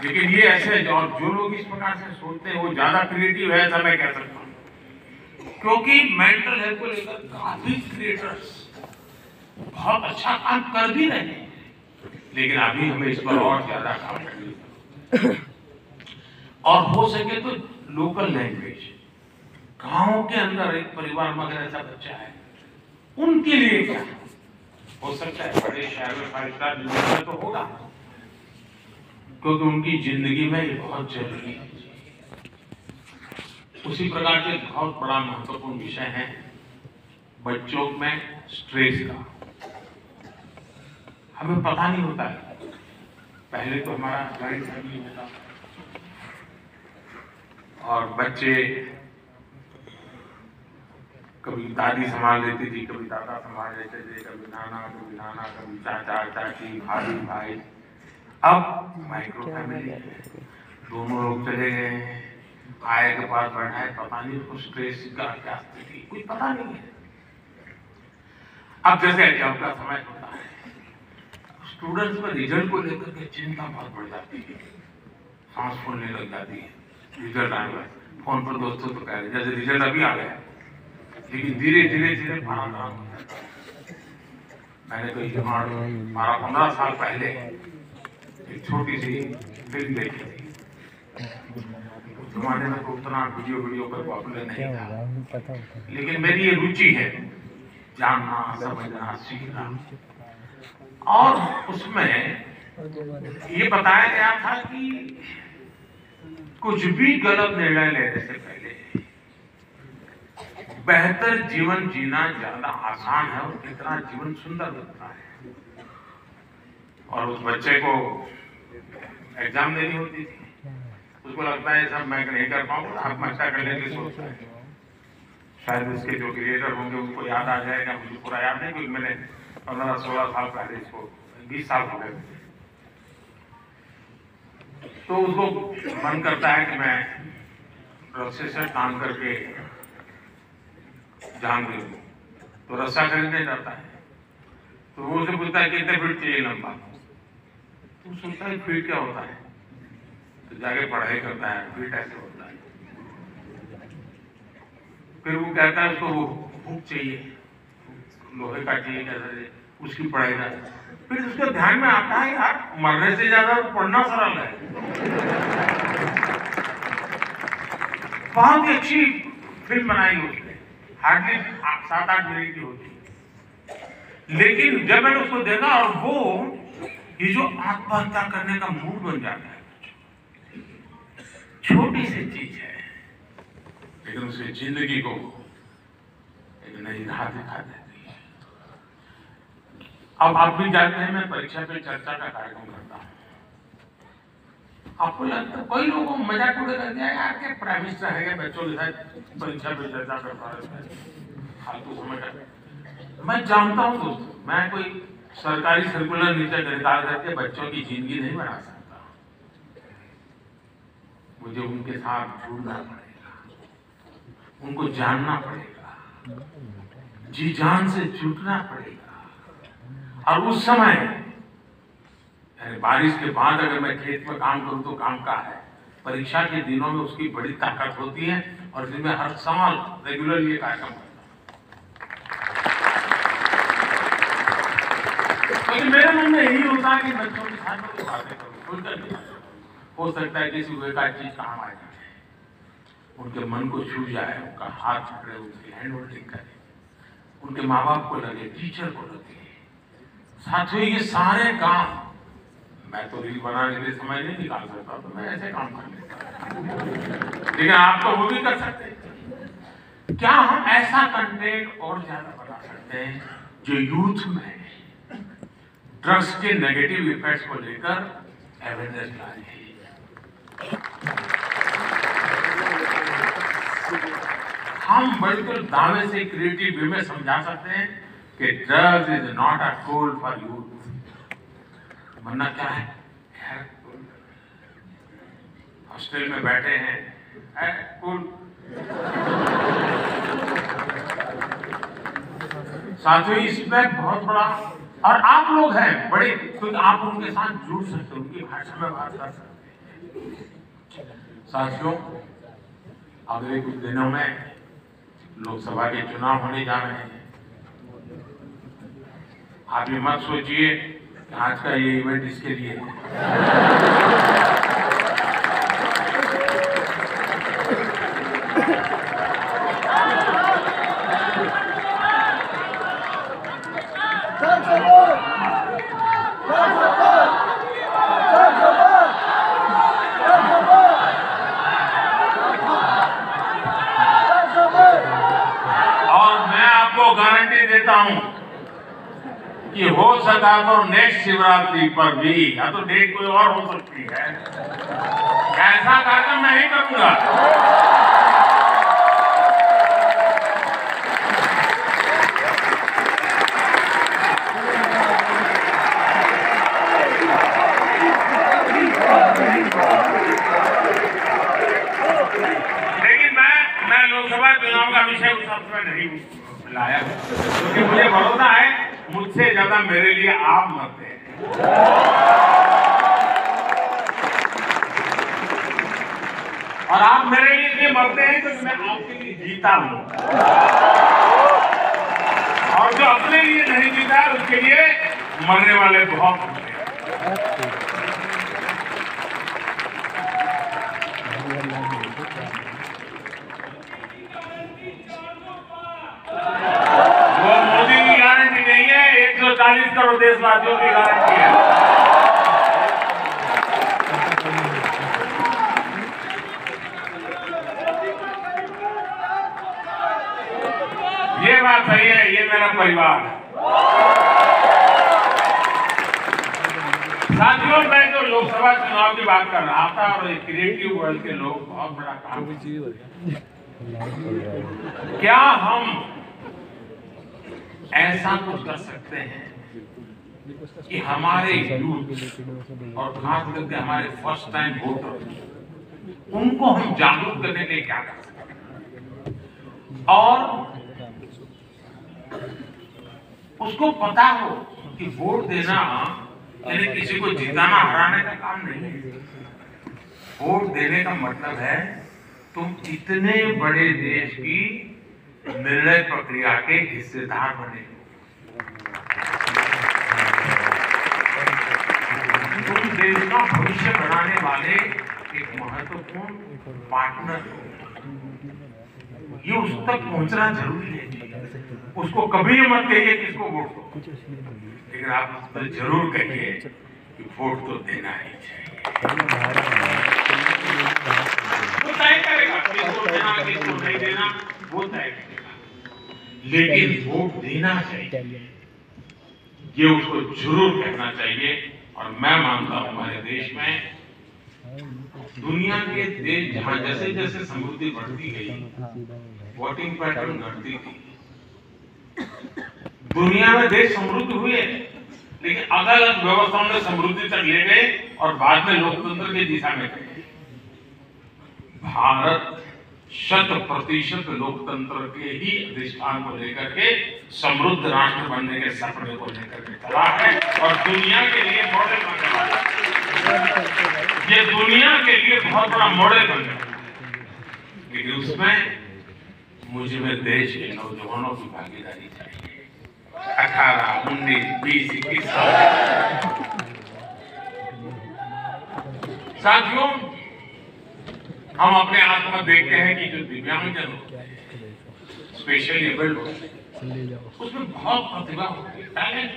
लेकिन ये ऐसे जो लोग इस प्रकार से सोचते हैं वो ज्यादा क्रिएटिव है, ऐसा मैं कह सकता हूँ। क्योंकि मेंटल हेल्थ को लेकर काफी क्रिएटर्स बहुत अच्छा काम कर भी रहे हैं, लेकिन अभी हमें इस पर और ज्यादा काम करना और हो सके तो लोकल लैंग्वेज। गांव के अंदर एक परिवार में अगर ऐसा बच्चा है, उनके लिए क्या हो सकता है, बड़े शहर में 5 स्टार बिजनेस तो होगा, क्योंकि उनकी जिंदगी में ये बहुत जरूरी है। उसी प्रकार से बहुत बड़ा महत्वपूर्ण विषय है बच्चों में स्ट्रेस का। हमें पता नहीं होता है, पहले तो हमारा जॉइंट फैमिली होता और बच्चे कभी दादी संभाल लेती थी, कभी दादा संभाल लेते थे, कभी नाना, कभी चाचा चाची, भाभी भाई। अब माइक्रो फैमिली, दोनों लोग चले गए, आए के पास बैठा है, पता नहीं उसको स्ट्रेस का क्या स्थिति, कुछ पता नहीं है। अब जैसे एग्जाम का समय होता है, स्टूडेंट्स में रिजल्ट को लेकर के चिंता बहुत बढ़ जाती है, सांस फूलने लग जाती है। रिजल्ट आ गया, फोन पर दोस्तों तो कह रहे जैसे रिजल्ट अभी आ गया, लेकिन धीरे धीरे धीरे पारा खराब हो जाता है। मैंने तो 12-15 साल पहले एक छोटी सी फिल्म देखी थी, जमाने में तो उतना वीडियो पर पॉपुलर नहीं था, लेकिन मेरी ये रुचि है जानना, समझना, सीखना। और उसमें ये बताया गया था कि कुछ भी गलत निर्णय लेने से पहले बेहतर जीवन जीना ज्यादा आसान है और कितना जीवन सुंदर लगता है। और उस बच्चे को एग्जाम देनी होती थी, उसको लगता है सब मैं नहीं कर पाऊंगा, आत्महत्या करने की सोचता है। शायद उसके जो क्रिएटर होंगे उनको याद आ जाएगा, मुझे पूरा याद नहीं क्योंकि मैंने 15-16 साल पहले इसको 20 साल हो गए। तो उसको मन करता है कि मैं रस्से से काम करके जान दे दूं, तो रस्सा खरीदने जाता है। तो वो उसे पूछता है कितने फीट चाहिए लंबा, तो सोचता है फीट क्या होता है, तो जाके पढ़ाई करता है फीट ऐसे होता है। फिर वो कहता है उसको वो हुक चाहिए, लोहे का चाहिए, कैसे उसकी पढ़ाई का। फिर उसके ध्यान में आता है यार मरने से ज्यादा पढ़ना सरल है। बहुत ही अच्छी फिल्म बनाई उसने, हार्डली 7-8 मिनट की होती। लेकिन जब मैंने उसको देखा और वो ये जो आत्महत्या करने का मूड बन जाता है, छोटी सी चीज है लेकिन उसकी जिंदगी को एक नई राह दिखा देती है। अब आप भी जानते हैं मैं परीक्षा पे चर्चा का कार्यक्रम करता हूँ। आपको लगता है कोई लोगों को मजाक उड़ा कर दिया यार के प्राइम मिनिस्टर है बच्चों के साथ परीक्षा पे चर्चा करता है, फालतू समय का। मैं जानता हूँ दोस्तों, मैं कोई सरकारी सर्कुलर नीचे निकाल करके बच्चों की जिंदगी नहीं बना सकता। मुझे उनके साथ जुड़ना पड़ेगा, उनको जानना पड़ेगा, जी जान से जुटना पड़ेगा। और उस समय बारिश के बाद अगर मैं खेत में काम करूं तो काम का है, परीक्षा के दिनों में उसकी बड़ी ताकत होती है। और फिर मैं हर साल रेगुलर ये कार्यक्रम करता हूं। तो मेरे मन में यही होता है कि बच्चों के साथ में बातें करूं, खुलकर बातें करूं। हो सकता है किसी हुए का चीज काम आ जाए, उनके मन को छू जाए, उनका हाथ पकड़े, उनकी हैंड होल्डिंग करे, उनके माँ बाप को लगे, टीचर को लगे। साथियों ये सारे काम मैं तो रील बनाने के लिए समय नहीं निकाल सकता, तो मैं ऐसे काम कर लेता, लेकिन आप तो वो भी कर सकते हैं। क्या हम ऐसा कंटेंट और ज्यादा बना सकते हैं जो यूथ में ड्रग्स के नेगेटिव इफेक्ट्स को लेकर अवेयरनेस लाए? हम बिल्कुल दावे से क्रिएटिव वे में समझा सकते हैं कि drugs is not a tool for youth. वरना क्या है, हॉस्टल में बैठे हैं कूल, साथियों इसमें बहुत बड़ा, और आप लोग हैं बड़े, क्योंकि आप उनके साथ जुड़ सकते, उनकी भाषा में बात कर सकते। साथियों अगले कुछ दिनों में लोकसभा के चुनाव होने जा रहे हैं। आप ये मत सोचिए कि आज का ये इवेंट इसके लिए है। गारंटी देता हूं कि हो सका तो नेक्स्ट शिवरात्रि पर भी, या तो डेट कोई और हो सकती है, ऐसा कार्यक्रम मैं नहीं करूंगा। लेकिन मैं लोकसभा चुनाव का विषय उस समय नहीं लाया, क्योंकि मुझे भरोसा है मुझसे ज्यादा मेरे लिए आप मरते हैं। और आप मेरे लिए मरते हैं क्योंकि मैं आपके लिए जीता हूं, और जो अपने लिए नहीं जीता उसके लिए मरने वाले बहुत होते हैं। मेरा परिवार है। साथियों, मैं जो लोकसभा चुनाव की बात कर रहा था और एक क्रिएटिव वर्ल्ड के लोग बहुत बड़ा काम, क्या हम ऐसा कुछ कर सकते हैं कि हमारे यूथ और खास करके हमारे फर्स्ट टाइम वोटर, उनको हम जागरूक करने के लिए क्या कर सकते हैं और उसको पता हो कि वोट देना यानी किसी को जिताना हराने का काम नहीं है। वोट देने का मतलब है तुम इतने बड़े देश की निर्णय प्रक्रिया के हिस्सेदार बने हो, तुम देश का भविष्य बनाने वाले एक महत्वपूर्ण पार्टनर हो। ये उस तक पहुंचना जरूरी है। उसको कभी मत कहिए कि इसको वोट दो, लेकिन आप उस पर जरूर कहिए कि वोट तो देना ही चाहिए। वो तय करेगा किसको देना किसको नहीं देना, वो तय करेगा, लेकिन वोट देना चाहिए, ये उसको जरूर कहना चाहिए। और मैं मानता हूं हमारे देश में, दुनिया के देश जहां जैसे जैसे समृद्धि बढ़ती गई, वोटिंग पैटर्न घटती थी। दुनिया में देश समृद्ध हुए, लेकिन अलग अलग व्यवस्थाओं ने समृद्धि तक ले गए और बाद में लोकतंत्र की दिशा में गए। भारत 100% लोकतंत्र के ही अधिष्ठान को लेकर के समृद्ध राष्ट्र बनने के सपने को लेकर के चला है और दुनिया के लिए मॉडल बनने वाला है। ये दुनिया के लिए बहुत बड़ा मॉडल बनने वाला है, लेकिन उसमें मुझे में देश के नौजवानों की भागीदारी चाहिए। 18, 19, 20, 21 साल। साथियों, हम अपने आप में देखते हैं कि जो दिव्यांगजन होते हैं, स्पेशली एबल्ड होते हैं, उसमें बहुत प्रतिभा होती है, टैलेंट।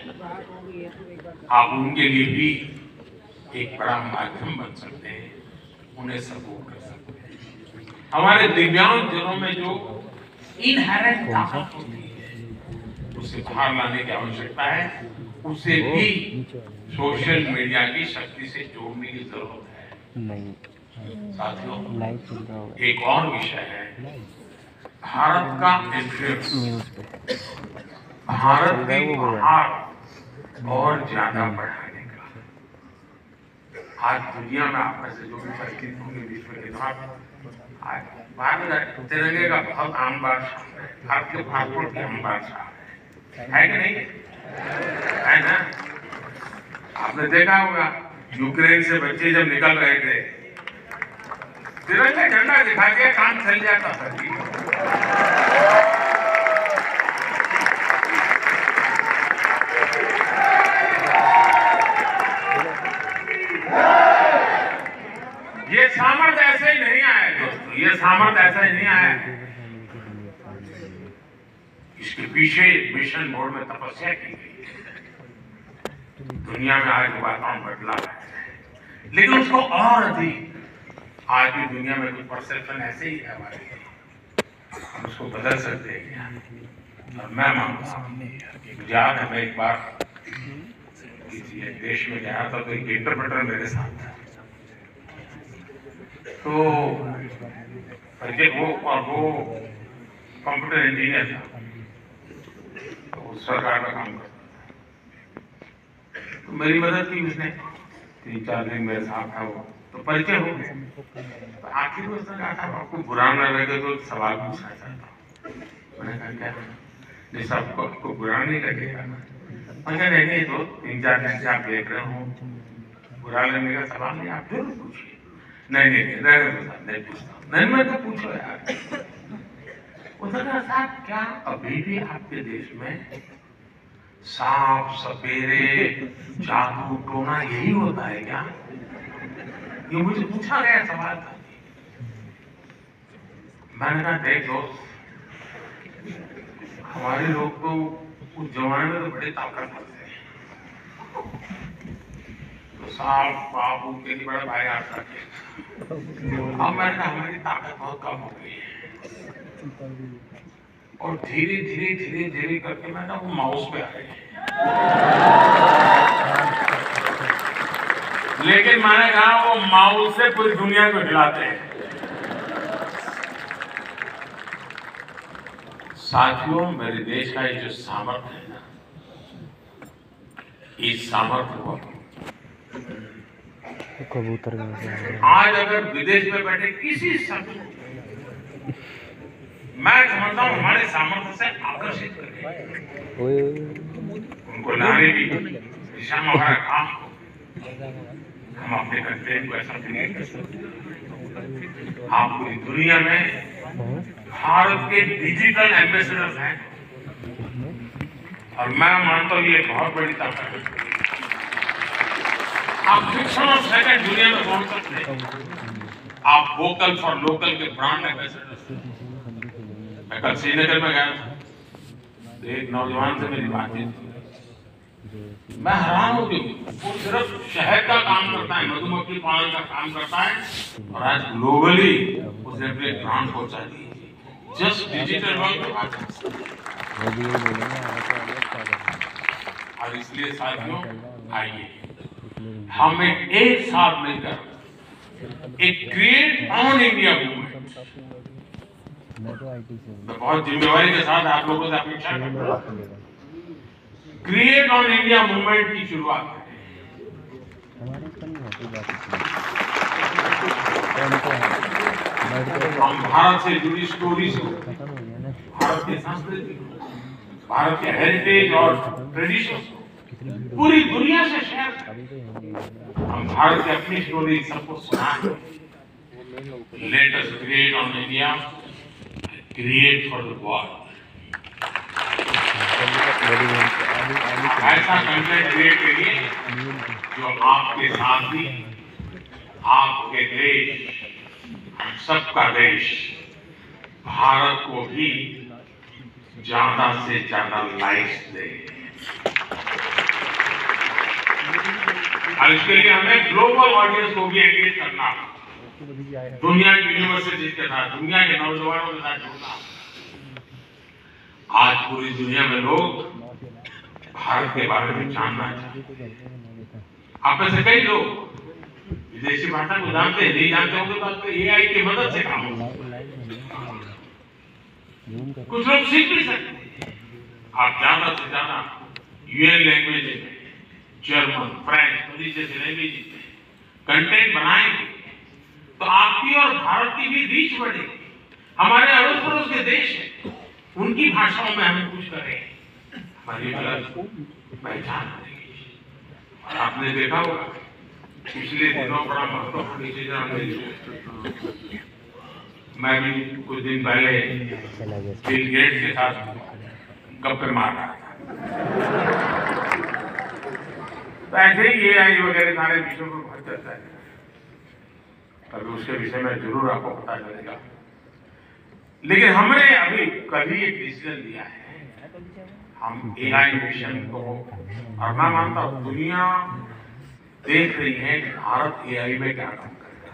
आप उनके लिए भी एक बड़ा माध्यम बन सकते हैं, उन्हें सपोर्ट कर सकते हैं। हमारे दिव्यांगजनों में जो इनहेरेंट ताकत होती है, उसे बाहर लाने की आवश्यकता है। उसे भी सोशल मीडिया की शक्ति से जोड़ने की जरूरत है। साथियों, एक और विषय है भारत का इन्फ्लुएंस, भारत की बाहर और ज्यादा बढ़ाने का। आज दुनिया में आप में से जो भी परिचित होंगे विश्व के साथ, आज भारत तिरंगे का बहुत आम बादशाह है, भारत के पासपोर्ट के आम बादशाह है कि नहीं है ना? आपने देखा होगा यूक्रेन से बच्चे जब निकल रहे थे, तिरंगा झंडा दिखा के काम चल जाता था। ये सामर्थ्य ऐसे ही नहीं आया दोस्तों, ये सामर्थ्य ऐसा ही नहीं आया। इसके पीछे मिशन मोड में तपस्या की गई है। दुनिया में आज वातावरण बदला है, लेकिन उसको और अधिक आज भी दुनिया में कुछ परसेप्शन ऐसे ही है हमारे, हम उसको बदल सकते हैं क्या? और मैं मानता हूँ, याद है मैं एक बार किसी एक देश में गया था, तो एक इंटरप्रेटर मेरे साथ था। तो वो कंप्यूटर इंजीनियर था, तो सरकार का काम करता था। तो मेरी मदद की उसने, 3-4 दिन मेरे साथ था वो, तो परिचय हो गया। तो आखिर में उसने कहा था आपको बुरा न लगे तो सवाल पूछना चाहता हूँ। मैंने कहा क्या? नहीं, सबको आपको बुरा नहीं लगेगा। मैंने नहीं तो 3-4 दिन से आप देख रहे हो, बुरा लगने का सवाल नहीं, आप जरूर पूछिए। नहीं पूछता, नहीं मैं तो पूछो यार। उसने कहा साहब क्या अभी भी आपके देश में सांप सपेरे जादू टोना यही होता है क्या? ये मुझे पूछा गया सवाल था। मैंने कहा देख दोस्त, हमारे लोग तो उस जमाने में तो बड़े ताकतवर थे, तो सांप पाप उनके लिए बड़ा भाई आता थे। अब मैंने कहा हमारी ताकत बहुत कम हो गई है, और धीरे धीरे धीरे धीरे करके मैं ना वो माउस पे आ गई। लेकिन मैंने कहा वो माउस से पूरी दुनिया को हिलाते हैं। साथियों, मेरे देश का ये जो सामर्थ्य है ना, इस सामर्थ्य को कबूतर आज अगर विदेश में बैठे किसी शख्स को मैं समझता हूँ हमारे सामर्थ्य से आकर्षित करें, उनको लाने की दिशा में हमारा काम, हम अपने कंटेंट को ऐसा क्रिएट कर सकते। आप पूरी दुनिया में भारत के डिजिटल एम्बेसडर हैं और मैं मानता हूँ ये बहुत बड़ी ताकत है। आप फ्रिक्शन ऑफ सेकंड दुनिया में पहुंच सकते हैं। आप वोकल फॉर लोकल के ब्रांड एम्बेसडर। मैं कल श्रीनगर में गया था, तो एक नौजवान से मेरी बातचीत हुई। मैं हैरान हूँ कि वो सिर्फ शहद का काम करता है, मधुमक्खी पालन का काम करता है, और आज ग्लोबली उसने अपने ब्रांड पहुंचा दी। जस्ट डिजिटल वर्ल्ड के माध्यम। और इसलिए साथियों, आइए हम एक साथ मिलकर एक क्रिएट ऑन इंडिया मूवमेंट, मैं बहुत जिम्मेवारी के साथ आप लोगों से अपेक्षा करता हूं, क्रिएट ऑन इंडिया मूवमेंट की शुरुआत करें। हम भारत से जुड़ी स्टोरीज को, भारत की संस्कृति को, भारत के हेरिटेज और ट्रेडिशन को पूरी दुनिया से शेयर करें। हम भारत की अपनी स्टोरी सबको सुनाएं। Let us create on India, create for the world. ऐसा कंटेंट क्रिएट करिए जो आपके साथ ही आपके देश, हम सबका देश भारत को भी ज्यादा से ज्यादा लाइक्स दे। और इसके लिए हमें ग्लोबल ऑडियंस को भी एंगेज करना, दुनिया की यूनिवर्सिटीज के साथ, दुनिया के नौजवानों के साथ जुड़ना। आज पूरी दुनिया में लोग भारत के बारे में जानना चाहते हैं। आप में से कई लोग विदेशी भाषा को जानते हैं, नहीं जानते होंगे तो आपको एआई की मदद से काम होगा। कुछ लोग सीख भी सकते हैं। आप ज्यादा से ज्यादा यूएन लैंग्वेज में, जर्मन, फ्रेंच, जैसे लैंग्वेज में कंटेंट बनाएंगे तो आपकी और भारत की भी रीच बढ़ेगी। हमारे अड़ोस पड़ोस के देश हैं, उनकी भाषाओं में हम कुछ करें, हमारी अलग पहचान बनेगी। और आपने देखा होगा पिछले दिनों बड़ा महत्वपूर्ण चीज हमने, मैं भी कुछ दिन पहले बिल गेट्स के साथ गप्पे मार रहा था। तो ऐसे ही एआई वगैरह सारे विषयों पर बहुत चर्चा है, कभी उसके विषय में जरूर आपको पता चलेगा। लेकिन हमने अभी कभी एक डिसीजन लिया है, हम एआई मिशन को, और मैं मानता हूँ दुनिया देख रही है कि भारत एआई में क्या काम करेगा,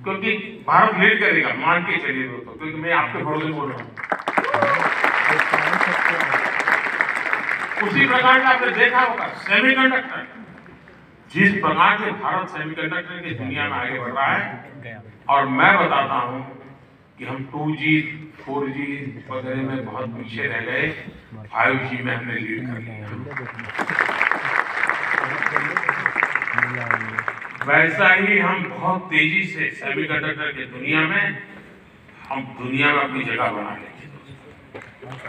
क्योंकि भारत लीड करेगा, मान के चलिए दोस्तों, क्योंकि मैं आपके भरोसे बोल रहा हूँ। उसी प्रकार का आपने देखा होगा सेमीकंडक्टर, जिस प्रकार से भारत सेमीकंडक्टर की दुनिया में आगे बढ़ रहा है, और मैं बताता हूं कि हम 2G 4G वगैरह में बहुत पीछे रह गए, 5G में हमने लीड कर लिया। वैसा ही हम बहुत तेजी से सेमीकंडक्टर की दुनिया में, हम दुनिया में अपनी जगह बना लेंगे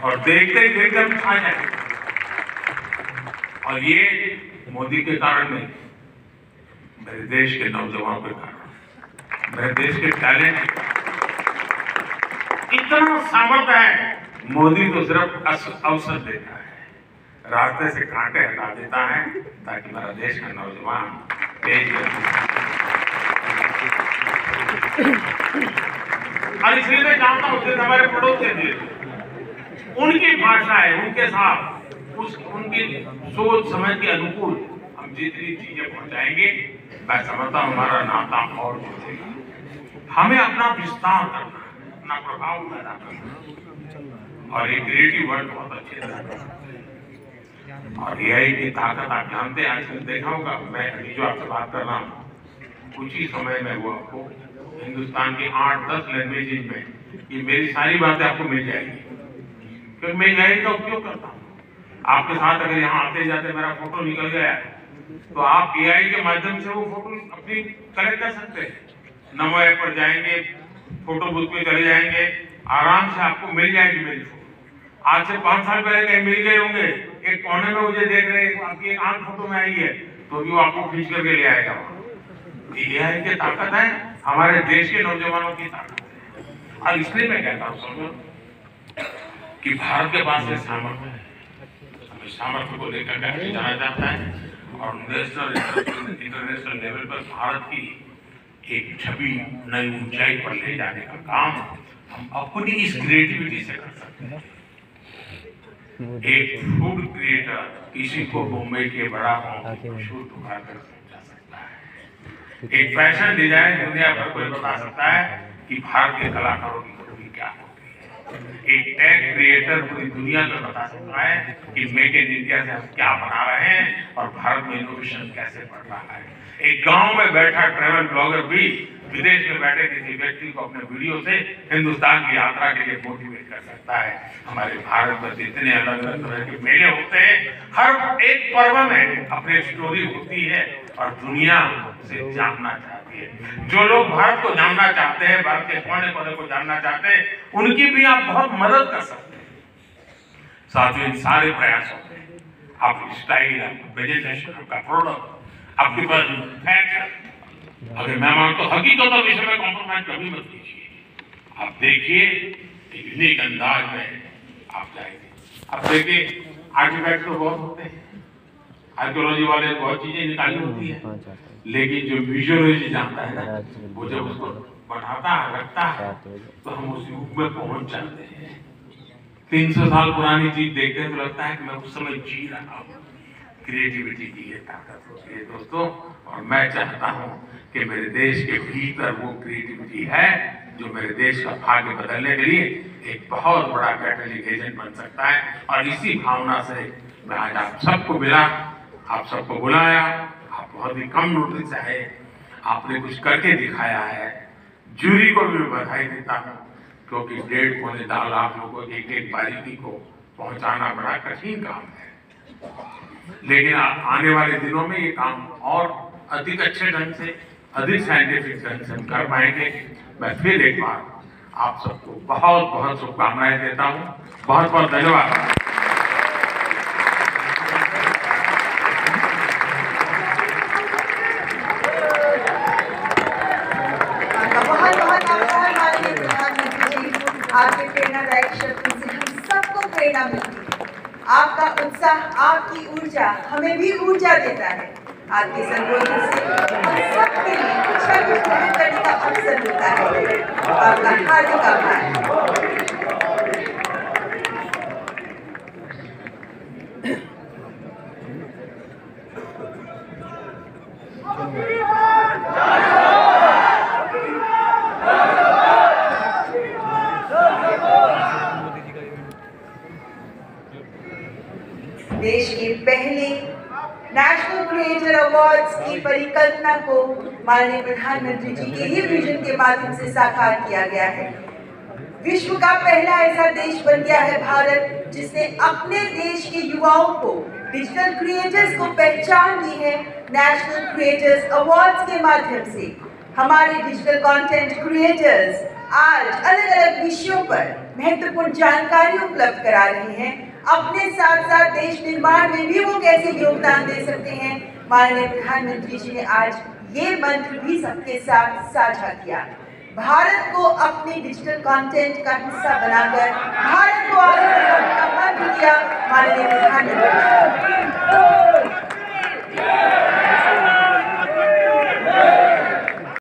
और देखते ही देखते हम खा जाएंगे। और ये मोदी के कारण नहीं, मेरे देश के नौजवानों के कारण, मेरे देश के टैलेंट के कारण। इतना सामर्थ्य है। मोदी तो सिर्फ अवसर देता है, रास्ते से कांटे हटा देता है ताकि मेरा देश का नौजवान तेज और इसलिए मैं जानता हूँ हमारे पड़ोस के देश, उनकी भाषा है, उनके साथ उनकी सोच समझ के अनुकूल हम जितनी चीजें पहुंचाएंगे, मैं समझता हूँ हमारा नाता और बढ़ेगा। हमें अपना विस्तार करना, अपना प्रभाव पैदा करना। और ये क्रिएटिव वर्ड बहुत अच्छे से। और एआई की ताकत आप जानते हैं, आजकल देखा होगा, मैं अभी जो आपसे बात कर रहा हूँ कुछ ही समय में वो आपको हिंदुस्तान के 8-10 लैंग्वेजेज में ये मेरी सारी बातें आपको मिल जाएगी, क्योंकि मैं एआई का उपयोग करता हूँ। आपके साथ अगर यहाँ आते जाते मेरा फोटो निकल गया तो आप एआई के माध्यम से वो फोटो अपनी कलेक्ट कर सकते हैं। नमो ऐप पर जाएंगे, फोटो बूथ पे चले जाएंगे, आराम से आपको मिल जाएगी मेरी फोटो। आज से 5 साल पहले कहीं मिल गए होंगे, एक कोने में मुझे देख रहे हैं, आपकी एक आंख फोटो में आई है तो भी वो आपको खींच करके ले आएगा। एआई की ताकत है, हमारे देश के नौजवानों की ताकत है। और इसलिए मैं कहता हूँ समझो कि भारत के पास ये सामर्थ्य है, हमें सामर्थ्य को लेकर के जाना जाता है और नेशनल इंटरनेशनल लेवल पर भारत की एक छवि नई ऊंचाई पर ले जाने का काम हम अपनी इस क्रिएटिविटी से कर सकते हैं। एक फूड क्रिएटर किसी को मुंबई के बड़ा मशहूर दुकान कर सकता है, एक फैशन डिजाइन दुनिया भर कोई बता सकता है कि भारत के कलाकारों की खूबी क्या होती है, एक टेक क्रिएटर पूरी दुनिया को बता सकता है कि मेक इन इंडिया से हम क्या बना रहे हैं और भारत में इनोवेशन कैसे बढ़ रहा है। एक गांव में बैठा ट्रैवल ब्लॉगर भी विदेश में बैठे किसी व्यक्ति को अपने वीडियो से हिंदुस्तान की यात्रा के लिए मोटिवेट कर सकता है। हमारे भारत में जितने अलग अलग तरह के मेले होते हैं, हर एक पर्व में अपनी स्टोरी होती है और दुनिया से जानना चाहती है। जो लोग भारत को जानना चाहते हैं, भारत के कोने कोने को जानना चाहते हैं, उनकी भी आप बहुत मदद कर सकते हैं। साथ ही इन सारे प्रयासों में आपकी स्टाइल, आपका प्रेजेंटेशन, आपका प्रोडक्ट, आपके पास फैक्ट, अगर मैं मानता हूं हकीकत और विषय में कॉम्प्रोमाइज कभी मत कीजिए। आप देखिए यूनिक अंदाज में आप जाएंगे। आप देखिए आर्टिफैक्ट तो बहुत होते हैं, आर्कियोलॉजी वाले बहुत चीजें निकाली होती है, लेकिन जो विजुअलॉजी जानता है ना, वो जब उसको बनाता है, रखता है, तो हम उस युग में पहुंच जाते हैं। 300 साल पुरानी चीज देखते हैं तो लगता है कि मैं उस समय जी रहा हूँ। क्रिएटिविटी की ये ताकत होती है दोस्तों, और मैं चाहता हूँ कि मेरे देश के भीतर वो क्रिएटिविटी है जो मेरे देश का भाग्य बदलने के लिए एक बहुत बड़ा कैटलिस्ट एजेंट बन सकता है। और इसी भावना से मैं आज आप सबको मिला, आप सबको बुलाया। आप बहुत ही कम नोटिस से आए, आपने कुछ करके दिखाया है। जूरी को भी बधाई देता हूँ, क्योंकि 1.5-2 लाख लोगों की एक बारीकी को पहुंचाना बड़ा कठिन काम है, लेकिन आने वाले दिनों में ये काम और अधिक अच्छे ढंग से, अधिक साइंटिफिक ढंग से हम कर पाएंगे। मैं फिर एक बार आप सबको बहुत बहुत शुभकामनाएं देता हूँ। बहुत बहुत धन्यवाद। आपके प्रेरणादायक शब्दों से हम सबको प्रेरणा मिलती है। आपका उत्साह, आपकी ऊर्जा हमें भी ऊर्जा देता है। आपके संबोधन से हम सबके लिए कुछ न कुछ ग्रहण करने का अवसर मिलता है। आपका हार्दिक आभार। देश के पहले नेशनल क्रिएटर अवार्ड्स की परिकल्पना को माननीय प्रधानमंत्री जी के ही विजन के माध्यम से साकार किया गया है। विश्व का पहला ऐसा देश बन गया है भारत, जिसने अपने देश के युवाओं को, डिजिटल क्रिएटर्स को पहचान दी है नेशनल क्रिएटर्स अवार्ड्स के माध्यम से। हमारे डिजिटल कंटेंट क्रिएटर्स आज अलग अलग विषयों पर महत्वपूर्ण जानकारी उपलब्ध करा रहे हैं। अपने साथ साथ देश निर्माण में भी वो कैसे योगदान दे सकते हैं, माननीय प्रधानमंत्री जी ने आज ये मंत्र भी सबके साथ साझा किया। भारत को अपने डिजिटल कंटेंट का हिस्सा बनाकर भारत को आगे बढ़ाने का मंत्र दिया माननीय प्रधानमंत्री।